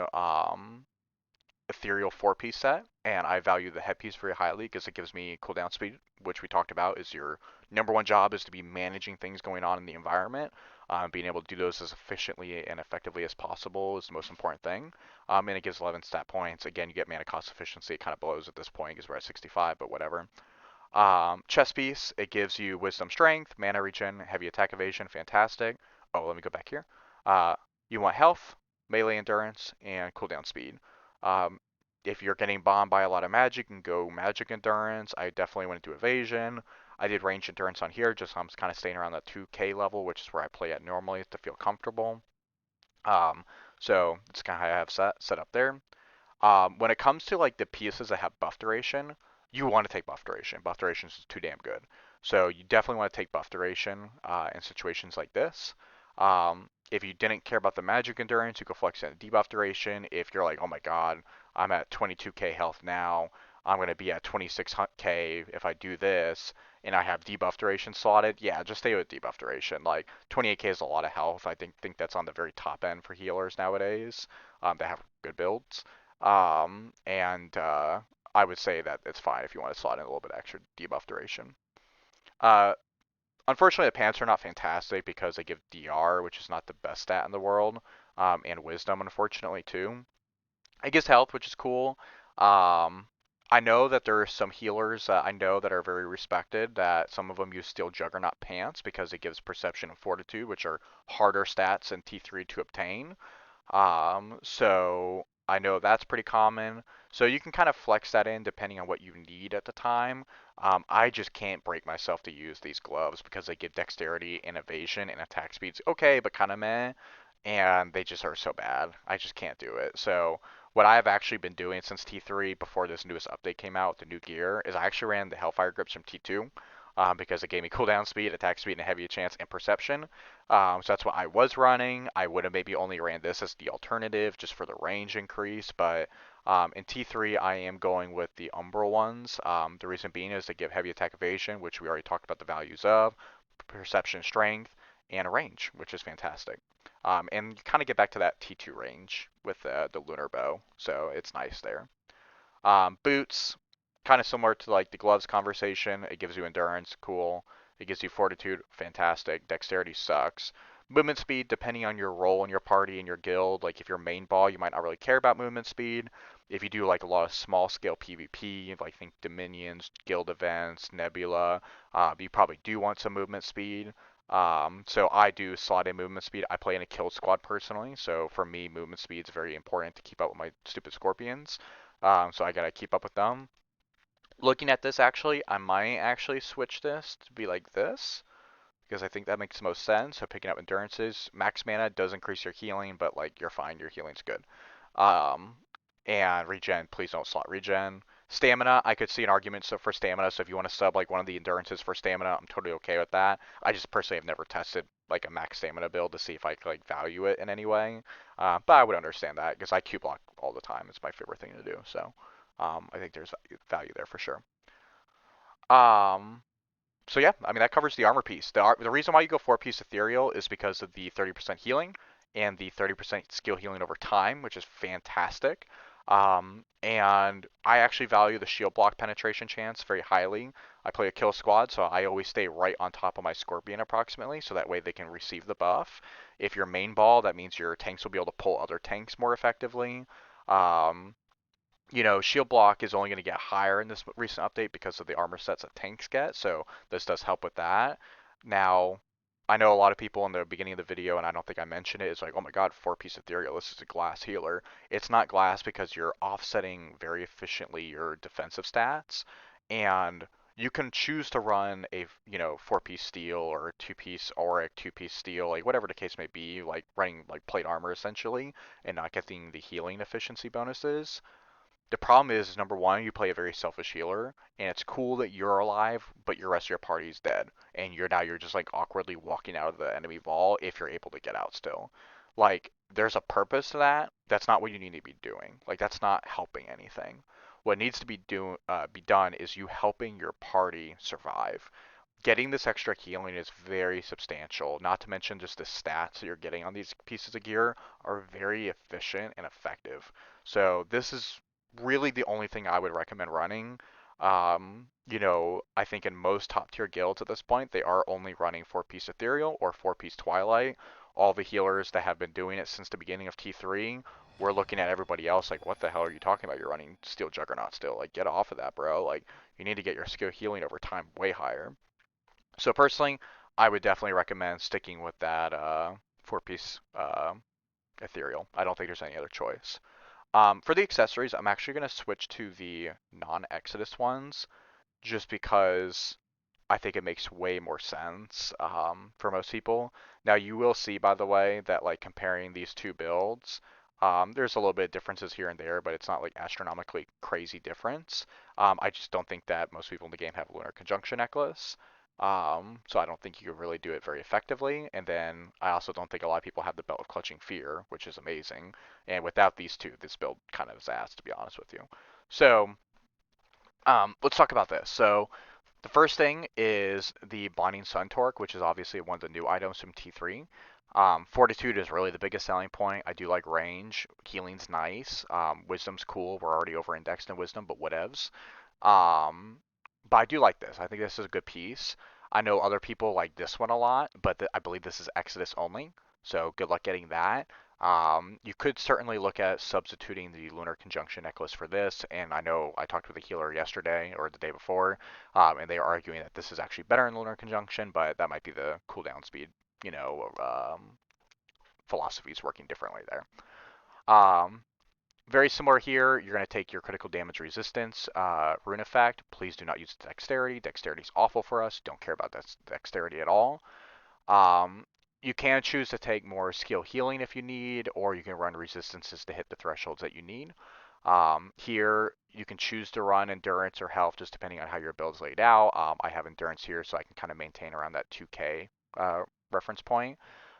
[SPEAKER 1] ethereal 4-piece set, and I value the headpiece very highly because it gives me cooldown speed, which we talked about is your number one job is to be managing things going on in the environment. Being able to do those as efficiently and effectively as possible is the most important thing. And it gives 11 stat points. Again, you get mana cost efficiency. It kind of blows at this point because we're at 65, but whatever. Chest piece, it gives you wisdom strength, mana regen, heavy attack evasion, fantastic. Oh, let me go back here. Uh, you want health, melee endurance, and cooldown speed. Um, if you're getting bombed by a lot of magic, you can go magic endurance. I definitely went into evasion. I did range endurance on here, just so I'm kind of staying around that 2k level, which is where I play at normally to feel comfortable. Um, so it's kind of how I have set up there. When it comes to like the pieces that have buff duration, you want to take buff duration. Buff duration is too damn good. So you definitely want to take buff duration in situations like this. If you didn't care about the magic endurance, you could flex in debuff duration. If you're like, oh my god, I'm at 22k health now, I'm going to be at 26k if I do this, and I have debuff duration slotted, yeah, just stay with debuff duration. Like 28k is a lot of health. I think that's on the very top end for healers nowadays that have good builds. And I would say that it's fine if you want to slot in a little bit extra debuff duration. Uh, Unfortunately, the pants are not fantastic because they give DR, which is not the best stat in the world, and wisdom, unfortunately, too. It gives health, which is cool. Um, I know that there are some healers I know that are very respected, that some of them use Steel Juggernaut pants because it gives perception and fortitude, which are harder stats in T3 to obtain. So I know that's pretty common. So you can kind of flex that in depending on what you need at the time. I just can't break myself to use these gloves because they give dexterity and evasion and attack speeds okay, but kind of meh. And they just are so bad. I just can't do it. So what I have actually been doing since T3 before this newest update came out, the new gear, is I actually ran the Hellfire grips from T2 because it gave me cooldown speed, attack speed, and a heavy chance and perception. So that's what I was running. I would have maybe only ran this as the alternative just for the range increase, but in T3 I am going with the Umbral ones. The reason being is they give heavy attack evasion, which we already talked about the values of, perception strength, and range, which is fantastic. And you kind of get back to that T2 range with the lunar bow, so it's nice there. Boots, kind of similar to like the gloves conversation. It gives you endurance, cool. It gives you fortitude, fantastic. Dexterity sucks. Movement speed, depending on your role in your party and your guild. Like if you're main ball, you might not really care about movement speed. If you do like a lot of small scale PvP, like think Dominions, guild events, Nebula, you probably do want some movement speed. So I do slot in movement speed. I play in a kill squad personally, so for me, movement speed is very important to keep up with my stupid scorpions. So I gotta keep up with them. Looking at this, actually, I might actually switch this to be like this because I think that makes the most sense. So picking up endurances, max mana does increase your healing, but like you're fine, your healing's good. Um, and regen, please don't slot regen. Stamina, I could see an argument for stamina. So if you want to sub like one of the endurances for stamina, I'm totally okay with that. I just personally have never tested like a max stamina build to see if I could like value it in any way. But I would understand that because I Q block all the time. It's my favorite thing to do. So I think there's value there for sure. Um, so yeah, I mean that covers the armor piece. The reason why you go 4-piece ethereal is because of the 30% healing and the 30% skill healing over time, which is fantastic. And I actually value the shield block penetration chance very highly. I play a kill squad, so I always stay right on top of my scorpion approximately, so that way they can receive the buff. If you're main ball, that means your tanks will be able to pull other tanks more effectively. Um, shield block is only going to get higher in this recent update because of the armor sets that tanks get, so this does help with that. Now, I know a lot of people in the beginning of the video, and I don't think I mentioned it, is like, oh my god, 4-piece ethereal, this is a glass healer. It's not glass because you're offsetting very efficiently your defensive stats, and you can choose to run a 4-piece steel or a 2-piece auric, 2-piece steel, like whatever the case may be, like running like plate armor essentially, and not getting the healing efficiency bonuses. The problem is, number one, you play a very selfish healer, and it's cool that you're alive, but your rest of your party's dead, and you're just like awkwardly walking out of the enemy ball if you're able to get out still. Like, there's a purpose to that. That's not what you need to be doing. Like, that's not helping anything. What needs to be done is you helping your party survive. Getting this extra healing is very substantial. Not to mention just the stats that you're getting on these pieces of gear are very efficient and effective. So this is really the only thing I would recommend running. I think in most top tier guilds at this point, they are only running 4-piece Ethereal or 4-piece Twilight. All the healers that have been doing it since the beginning of T3, we're looking at everybody else like, what the hell are you talking about? You're running Steel Juggernaut still. Like, get off of that, bro. Like, you need to get your skill healing over time way higher. So personally, I would definitely recommend sticking with that 4-piece Ethereal. I don't think there's any other choice. For the accessories, I'm actually going to switch to the non-Exodus ones just because I think it makes way more sense for most people. Now, you will see, by the way, that like comparing these two builds, there's a little bit of differences here and there, but it's not like astronomically crazy difference. I just don't think that most people in the game have a Lunar Conjunction Necklace. So I don't think you can really do it very effectively. And then I also don't think a lot of people have the Belt of Clutching Fear, which is amazing. And without these two, this build kind of is ass, to be honest with you. So let's talk about this. So The first thing is the Blinding Sun Torque, which is obviously one of the new items from T3. Fortitude is really the biggest selling point. I do like range. Healing's nice. Wisdom's cool. We're already over indexed in Wisdom, but whatevs. Um, but I do like this. I think this is a good piece. I know other people like this one a lot, but I believe this is Exodus only. So good luck getting that. You could certainly look at substituting the Lunar Conjunction necklace for this, and I know I talked with a healer yesterday or the day before, and they are arguing that this is actually better in Lunar Conjunction, but that might be the cooldown speed, you know, philosophies working differently there. Um, Very similar here. You're going to take your critical damage resistance rune effect. Please do not use dexterity. Dexterity is awful for us. Don't care about that dexterity at all. Um, you can choose to take more skill healing if you need, or you can run resistances to hit the thresholds that you need. Here, you can choose to run endurance or health, just depending on how your build is laid out. I have endurance here, so I can kind of maintain around that 2K reference point.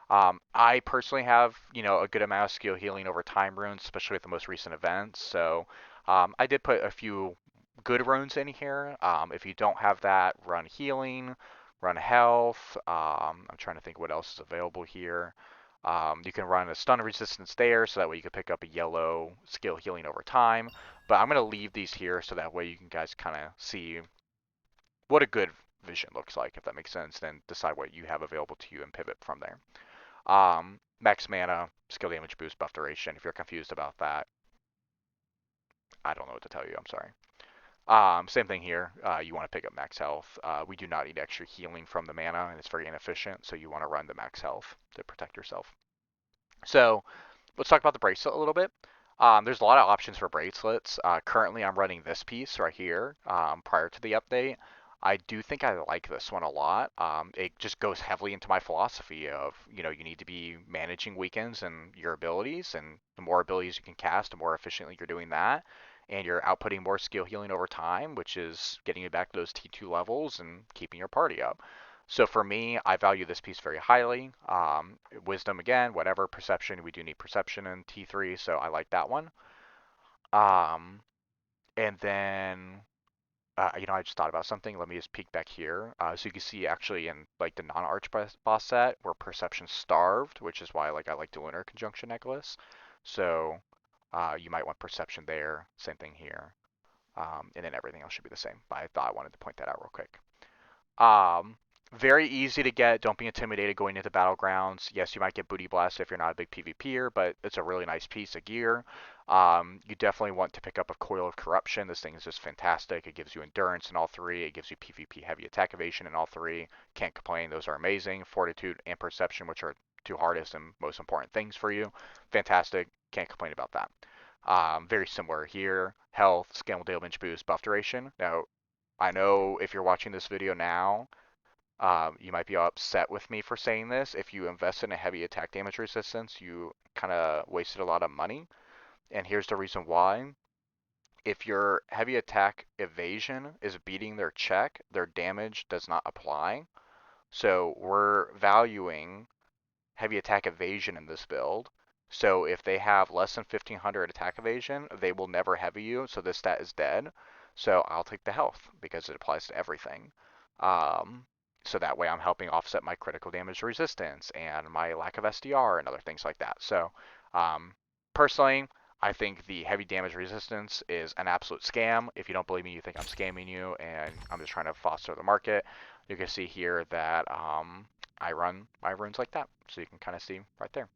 [SPEAKER 1] I personally have, a good amount of skill healing over time runes, especially with the most recent events. So I did put a few good runes in here. If you don't have that, run healing, run health. I'm trying to think what else is available here. You can run a stun resistance there, so that way you can pick up a yellow skill healing over time. But I'm going to leave these here so that way you can guys kind of see what a good vision looks like, if that makes sense, then decide what you have available to you and pivot from there. Max mana, skill damage boost, buff duration. If you're confused about that, I don't know what to tell you. I'm sorry. Same thing here. You want to pick up max health. We do not need extra healing from the mana, and it's very inefficient, so you want to run the max health to protect yourself. So let's talk about the bracelet a little bit. There's a lot of options for bracelets. Currently, I'm running this piece right here prior to the update. I do think I like this one a lot. It just goes heavily into my philosophy of, you need to be managing weakens and your abilities, and the more abilities you can cast, the more efficiently you're doing that. And you're outputting more skill healing over time, which is getting you back to those T2 levels and keeping your party up. So for me, I value this piece very highly. Wisdom again, whatever, perception, we do need perception in T3, so I like that one. Um, and then, I just thought about something. Let me just peek back here. So you can see actually in like the non-arch boss set, we're perception starved, which is why I like the Lunar Conjunction necklace. So you might want perception there. Same thing here. And then everything else should be the same. But I thought I wanted to point that out real quick. Um, Very easy to get. Don't be intimidated going into battlegrounds. Yes, you might get booty blasted if you're not a big PvPer, but it's a really nice piece of gear. You definitely want to pick up a Coil of Corruption. This thing is just fantastic. It gives you endurance in all three. It gives you PvP heavy attack evasion in all three. Can't complain. Those are amazing. Fortitude and Perception, which are two hardest and most important things for you. Fantastic. Can't complain about that. Very similar here. Health, scale damage boost, buff duration. Now, I know if you're watching this video now, you might be upset with me for saying this. If you invest in a heavy attack damage resistance, you kind of wasted a lot of money. And here's the reason why. If your heavy attack evasion is beating their check, their damage does not apply. So we're valuing heavy attack evasion in this build. So if they have less than 1500 attack evasion, they will never heavy you, so this stat is dead. So I'll take the health because it applies to everything. Um, so that way I'm helping offset my critical damage resistance and my lack of SDR and other things like that. So um, personally, I think the heavy damage resistance is an absolute scam. If you don't believe me, you think I'm scamming you and I'm just trying to foster the market. You can see here that I run my runes like that, so you can kind of see right there.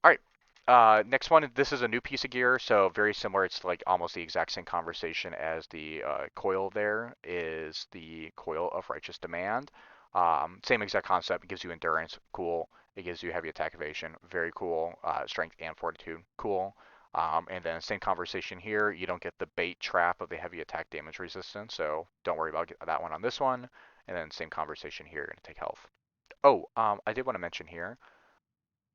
[SPEAKER 1] All right, next one. This is a new piece of gear, so very similar. It's like almost the exact same conversation as the coil. There is the coil of righteous demand. Same exact concept. It gives you endurance, cool. It gives you heavy attack evasion, very cool. Strength and fortitude, cool. And then same conversation here. You don't get the bait trap of the heavy attack damage resistance, so don't worry about that one on this one. And then same conversation here. You're gonna take health. Oh, I did want to mention here.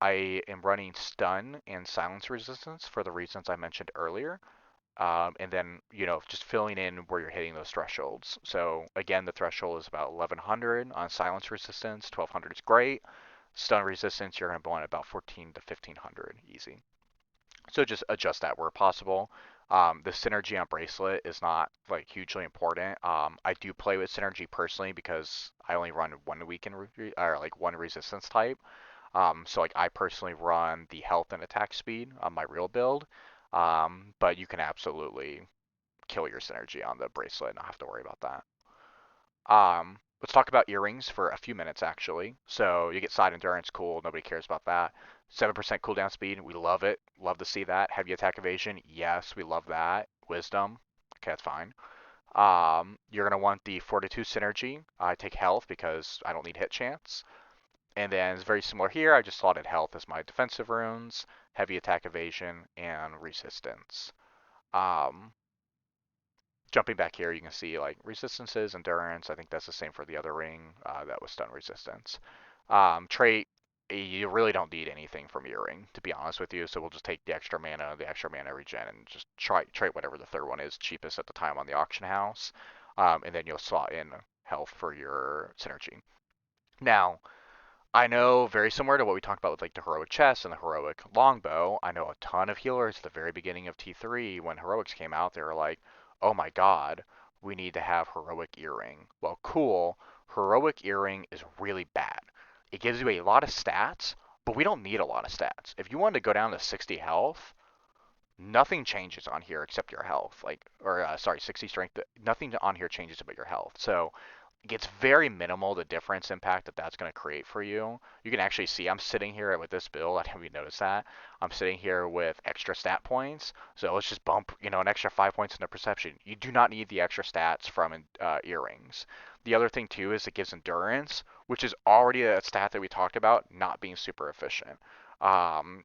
[SPEAKER 1] I am running stun and silence resistance for the reasons I mentioned earlier. And then, just filling in where you're hitting those thresholds. So again, the threshold is about 1100 on silence resistance. 1200 is great. Stun resistance, you're going to blow in about 14 to 1500 easy. So just adjust that where possible. The synergy on bracelet is not like hugely important. I do play with synergy personally because I only run 1 week or like one resistance type. So like I personally run the health and attack speed on my real build. But you can absolutely kill your synergy on the bracelet and not have to worry about that. Let's talk about earrings for a few minutes actually. So you get side endurance, cool. Nobody cares about that. 7% cooldown speed, we love it. Love to see that. Heavy attack evasion, yes, we love that. Wisdom, okay, that's fine. You're gonna want the fortitude synergy. I take health because I don't need hit chance. And then it's very similar here. I just slotted health as my defensive runes, heavy attack evasion, and resistance. Um, Jumping back here, you can see like resistances, endurance. I think that's the same for the other ring that was stun resistance. Trait, you really don't need anything from Earring, to be honest with you. So we'll just take the extra mana regen, and just trait whatever the third one is cheapest at the time on the auction house. And then you'll slot in health for your synergy. Now, I know very similar to what we talked about with like the heroic chest and the heroic longbow. I know a ton of healers at the very beginning of T3 when heroics came out. They were like, "Oh my God, we need to have heroic earring." Well, cool. Heroic earring is really bad. It gives you a lot of stats, but we don't need a lot of stats. If you wanted to go down to 60 health, nothing changes on here except your health. Sorry, 60 strength. Nothing on here changes about your health. So it's very minimal the difference impact that that's going to create for you. You can actually see I'm sitting here with this build. I didn't even notice that. I'm sitting here with extra stat points. So let's just bump, an extra 5 points into perception. You do not need the extra stats from earrings. The other thing too is it gives endurance, which is already a stat that we talked about not being super efficient.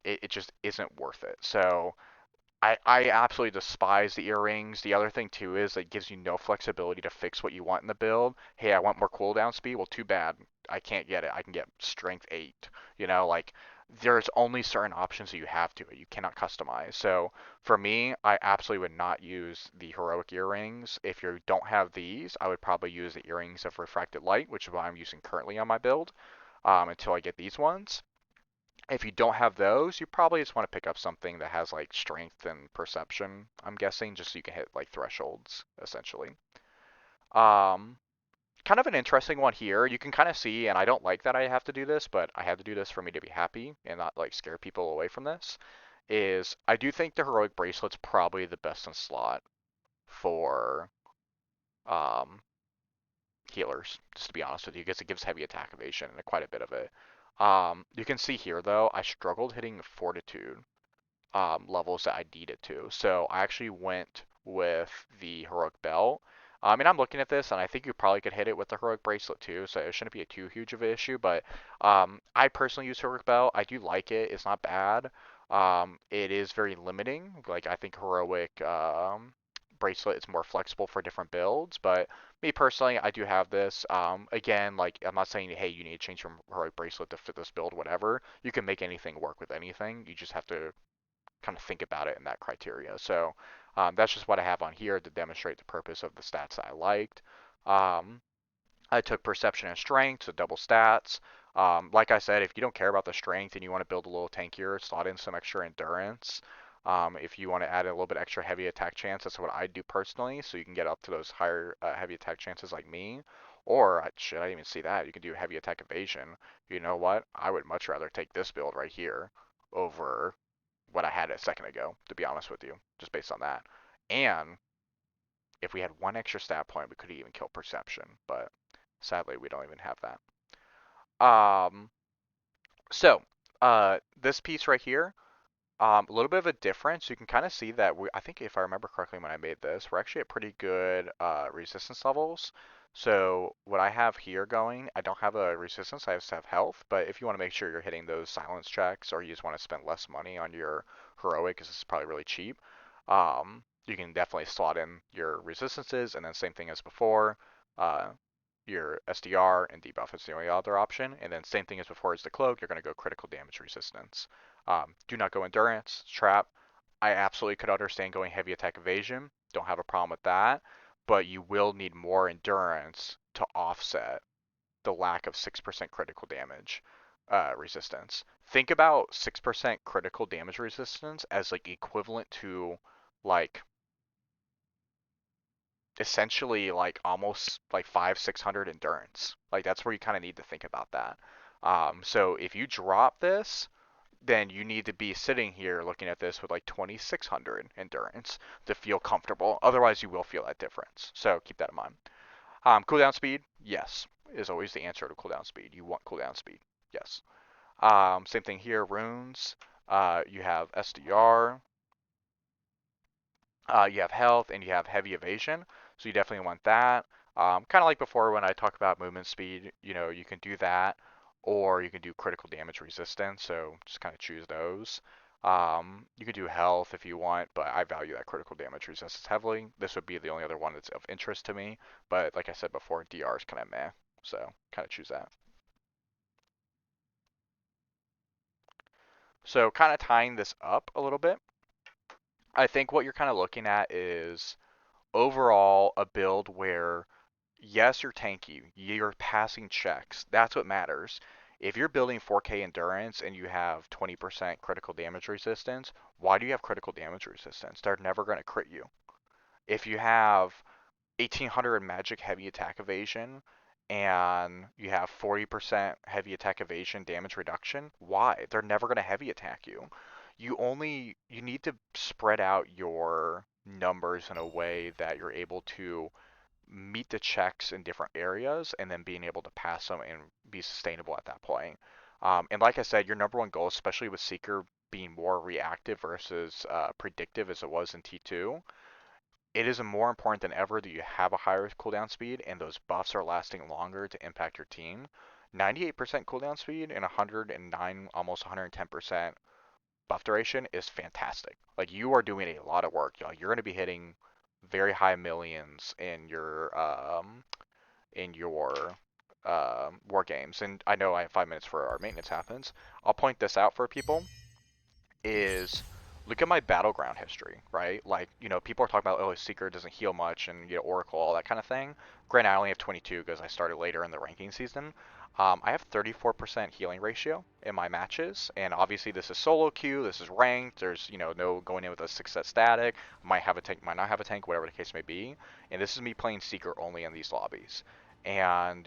[SPEAKER 1] It just isn't worth it. So I absolutely despise the earrings. The other thing too is it gives you no flexibility to fix what you want in the build. Hey, I want more cooldown speed. Well, too bad. I can't get it. I can get strength 8. Like there's only certain options that you have to it. You cannot customize. So for me, I absolutely would not use the heroic earrings. If you don't have these, I would probably use the earrings of refracted light, which is what I'm using currently on my build, until I get these ones. If you don't have those, you probably just want to pick up something that has like strength and perception, I'm guessing, just so you can hit like thresholds, essentially. Um, Kind of an interesting one here. You can kind of see, and I don't like that I have to do this, but I had to do this for me to be happy and not like scare people away from this, is I do think the heroic bracelet's probably the best in slot for um, healers, just to be honest with you, because it gives heavy attack evasion and quite a bit of it. You can see here though, I struggled hitting fortitude levels that I needed to. So I actually went with the heroic belt. And I'm looking at this, and I think you probably could hit it with the heroic bracelet too, so it shouldn't be a too huge of an issue. But I personally use heroic belt. I do like it. It's not bad. It is very limiting. Like I think heroic bracelet is more flexible for different builds, but me personally, I do have this. Again, like I'm not saying, hey, you need to change from heroic bracelet to fit this build, whatever. You can make anything work with anything. You just have to kind of think about it in that criteria. So that's just what I have on here to demonstrate the purpose of the stats that I liked. Um, I took perception and strength, so double stats. Like I said, if you don't care about the strength and you want to build a little tankier, slot in some extra endurance. If you want to add a little bit extra heavy attack chance, that's what I do personally, so you can get up to those higher heavy attack chances like me. Or, shit, I didn't even see that. You can do heavy attack evasion. You know what? I would much rather take this build right here over what I had a second ago, to be honest with you, just based on that. And if we had one extra stat point, we could even kill perception, but sadly, we don't even have that. So this piece right here, a little bit of a difference. You can kind of see that I think if I remember correctly when I made this, we're actually at pretty good resistance levels. So what I have here going, I don't have a resistance, I just have health. But if you want to make sure you're hitting those silence checks, or you just want to spend less money on your heroic, because this is probably really cheap, you can definitely slot in your resistances, and then same thing as before. Uh, your SDR and debuff is the only other option. And then same thing as before is the cloak, you're going to go critical damage resistance. Do not go endurance, trap. I absolutely could understand going heavy attack evasion. Don't have a problem with that. But you will need more endurance to offset the lack of 6% critical damage. resistance. Think about 6% critical damage resistance as like equivalent to like essentially like almost like 500-600 endurance. Like that's where you kind of need to think about that. So if you drop this, then you need to be sitting here looking at this with like 2600 endurance to feel comfortable. Otherwise, you will feel that difference. So keep that in mind. Cooldown speed, yes, is always the answer to cooldown speed. You want cooldown speed, yes. Same thing here, runes. You have SDR, you have health, and you have heavy evasion. So you definitely want that. Kind of like before when I talk about movement speed, you can do that, or you can do critical damage resistance. So just kind of choose those. You can do health if you want, but I value that critical damage resistance heavily. This would be the only other one that's of interest to me. But like I said before, DR is kind of meh. So kind of choose that. So kind of tying this up a little bit, I think what you're kind of looking at is overall a build where yes, you're tanky, you're passing checks. That's what matters. If you're building 4K endurance and you have 20% critical damage resistance, why do you have critical damage resistance? They're never going to crit you. If you have 1800 magic heavy attack evasion and you have 40% heavy attack evasion damage reduction, why? They're never going to heavy attack you. You need to spread out your numbers in a way that you're able to meet the checks in different areas and then being able to pass them and be sustainable at that point. And like I said, your number one goal, especially with Seeker being more reactive versus predictive as it was in T2, it is more important than ever that you have a higher cooldown speed and those buffs are lasting longer to impact your team. 98% cooldown speed and 109, almost 110% buff duration is fantastic. Like you are doing a lot of work. You're going to be hitting very high millions in your war games. And I know I have 5 minutes for our maintenance happens. I'll point this out for people is look at my battleground history, right? Like, people are talking about, oh, Seeker doesn't heal much and, Oracle, all that kind of thing. Granted, I only have 22 because I started later in the ranking season. I have 34% healing ratio in my matches, and obviously this is solo queue, this is ranked, there's, no going in with a 6-set static, might have a tank, might not have a tank, whatever the case may be, and this is me playing Seeker only in these lobbies. And,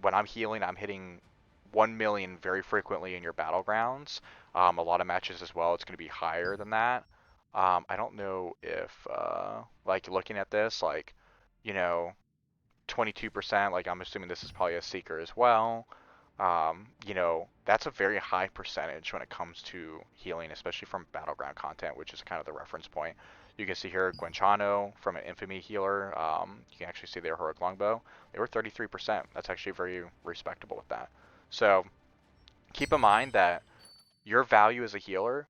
[SPEAKER 1] when I'm healing, I'm hitting 1 million very frequently in your battlegrounds. A lot of matches as well, it's going to be higher than that. I don't know if, like, looking at this, like, you know, 22%, like, I'm assuming this is probably a Seeker as well. That's a very high percentage when it comes to healing, especially from battleground content, which is kind of the reference point. You can see here Guanchano from an Infamy healer. You can actually see their heroic longbow. They were 33%. That's actually very respectable with that. So keep in mind that your value as a healer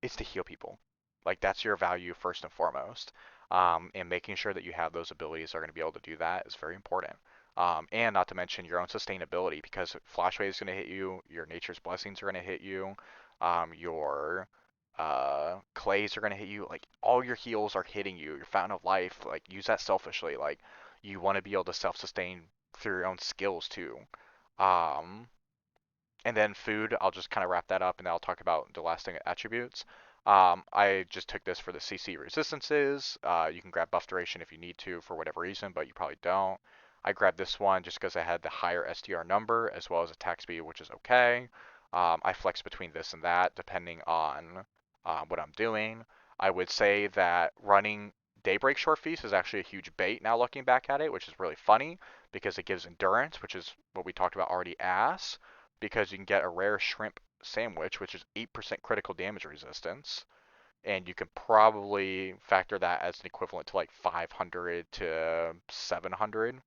[SPEAKER 1] is to heal people. Like that's your value first and foremost. And making sure that you have those abilities are going to be able to do that is very important. And not to mention your own sustainability because Flash Wave is going to hit you, your Nature's Blessings are going to hit you, your clays are going to hit you. Like all your heals are hitting you. Your Fountain of Life, like use that selfishly. Like you want to be able to self-sustain through your own skills too. Um, and then food, I'll just kind of wrap that up and then I'll talk about the lasting attributes. I just took this for the CC resistances. You can grab buff duration if you need to for whatever reason, but you probably don't. I grabbed this one just because I had the higher SDR number as well as attack speed, which is okay. I flex between this and that depending on what I'm doing. I would say that running Daybreak Short Feast is actually a huge bait now looking back at it, which is really funny because it gives endurance, which is what we talked about already ass because you can get a rare shrimp sandwich, which is 8% critical damage resistance, and you can probably factor that as an equivalent to like 500 to 700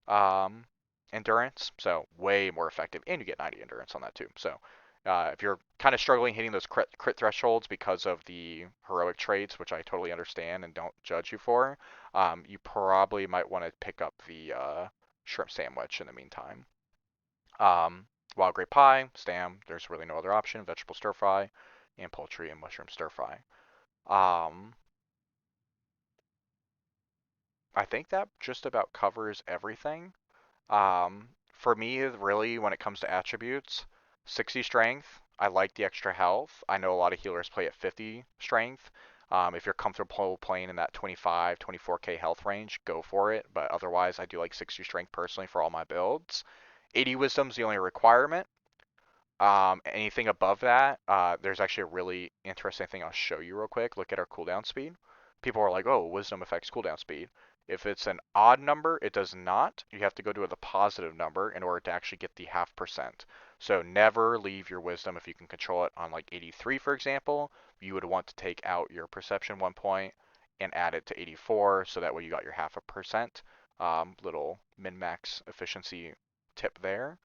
[SPEAKER 1] um, endurance, so way more effective, and you get 90 endurance on that too. So if you're kind of struggling hitting those crit thresholds because of the heroic traits, which I totally understand and don't judge you for, you probably might want to pick up the shrimp sandwich in the meantime. Wild grape pie, stam, there's really no other option, vegetable stir fry, and poultry and mushroom stir fry. Um, I think that just about covers everything. For me, really, when it comes to attributes, 60 strength. I like the extra health. I know a lot of healers play at 50 strength. If you're comfortable playing in that 25, 24k health range, go for it. But otherwise, I do like 60 strength personally for all my builds. 80 wisdom's the only requirement. Anything above that, there's actually a really interesting thing I'll show you real quick. Look at our cooldown speed. People are like, oh, wisdom affects cooldown speed. If it's an odd number, it does not. You have to go to the positive number in order to actually get the half percent. So never leave your wisdom if you can control it on like 83, for example. You would want to take out your perception 1 point and add it to 84, so that way you got your half a percent. Little min-max efficiency tip there.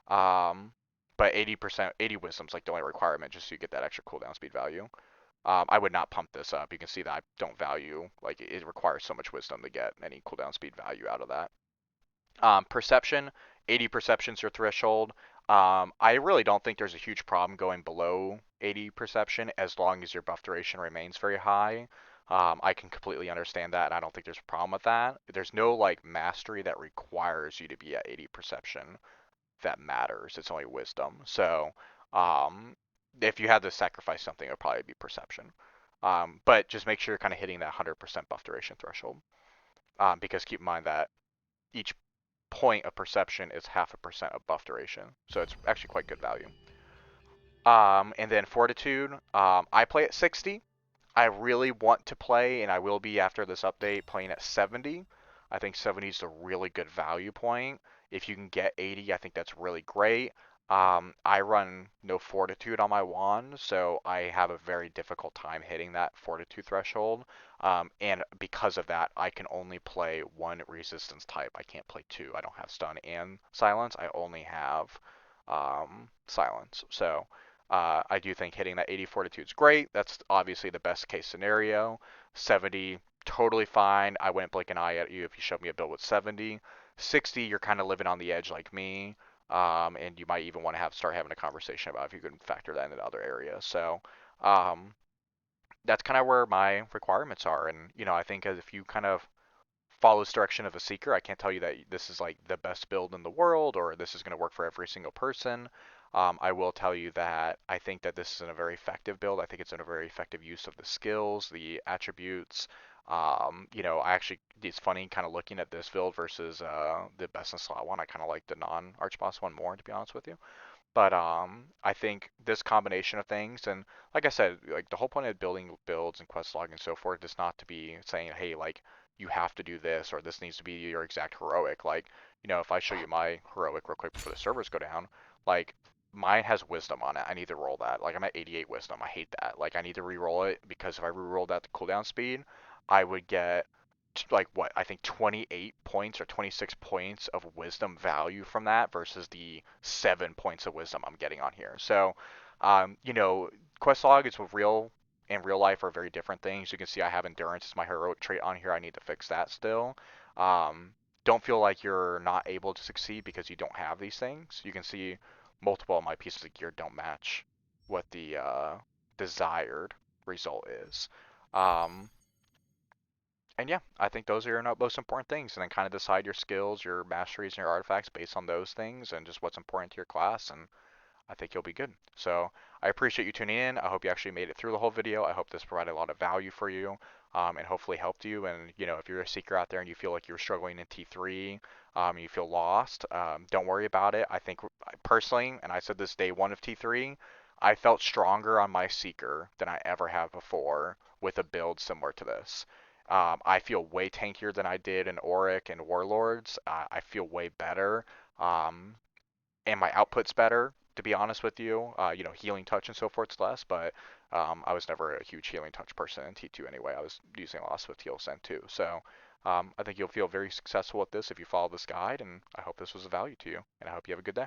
[SPEAKER 1] Um, but 80%, 80 wisdom's like the only requirement just so you get that extra cooldown speed value. I would not pump this up. You can see that I don't value, like it requires so much wisdom to get any cooldown speed value out of that. Perception, 80 perception's your threshold. I really don't think there's a huge problem going below 80 perception as long as your buff duration remains very high. I can completely understand that, and I don't think there's a problem with that. There's no like mastery that requires you to be at 80 perception that matters. It's only wisdom. So um, if you had to sacrifice something, it would probably be perception. But just make sure you're kind of hitting that 100% buff duration threshold. Because keep in mind that each point of perception is half a percent of buff duration. So it's actually quite good value. And then fortitude, I play at 60. I really want to play, and I will be after this update, playing at 70. I think 70 is a really good value point. If you can get 80, I think that's really great. I run no fortitude on my wand, so I have a very difficult time hitting that fortitude threshold. And because of that, I can only play one resistance type. I can't play two. I don't have stun and silence. I only have silence. So I do think hitting that 80 fortitude is great. That's obviously the best case scenario. 70, totally fine. I wouldn't blink an eye at you if you showed me a build with 70. 60, you're kind of living on the edge like me. And you might even want to start having a conversation about if you can factor that into other areas. So um, that's kind of where my requirements are. And, I think as if you kind of follow this direction of a seeker. I can't tell you that this is like the best build in the world or this is going to work for every single person. I will tell you that I think that this is a very effective build. I think it's in a very effective use of the skills, the attributes. I actually, it's funny kind of looking at this build versus the best in slot one. I kind of like the non-arch boss one more, to be honest with you. But I think this combination of things, and like I said, like the whole point of building builds and Questlog and so forth is not to be saying, hey, like you have to do this or this needs to be your exact heroic. Like, if I show you my heroic real quick before the servers go down, like mine has wisdom on it. I need to roll that. Like I'm at 88 wisdom. I hate that. Like I need to re-roll it because if I re-roll that to cooldown speed, I would get like what I think 28 points or 26 points of wisdom value from that versus the 7 points of wisdom I'm getting on here. So, Questlog is real and real life are very different things. You can see I have endurance as my heroic trait on here. I need to fix that still. Don't feel like you're not able to succeed because you don't have these things. You can see multiple of my pieces of gear don't match what the desired result is. Um, and yeah, I think those are your most important things. And then kind of decide your skills, your masteries, and your artifacts based on those things and just what's important to your class. And I think you'll be good. So I appreciate you tuning in. I hope you actually made it through the whole video. I hope this provided a lot of value for you and hopefully helped you. And, if you're a seeker out there and you feel like you're struggling in T3, you feel lost, don't worry about it. I think personally, and I said this day one of T3, I felt stronger on my seeker than I ever have before with a build similar to this. I feel way tankier than I did in Auric and Warlords. I feel way better. Um, and my output's better, to be honest with you. Healing touch and so forth's less, but I was never a huge healing touch person in T2 anyway. I was using a lot of Swift Heal Send too. So I think you'll feel very successful with this if you follow this guide, and I hope this was of value to you, and I hope you have a good day.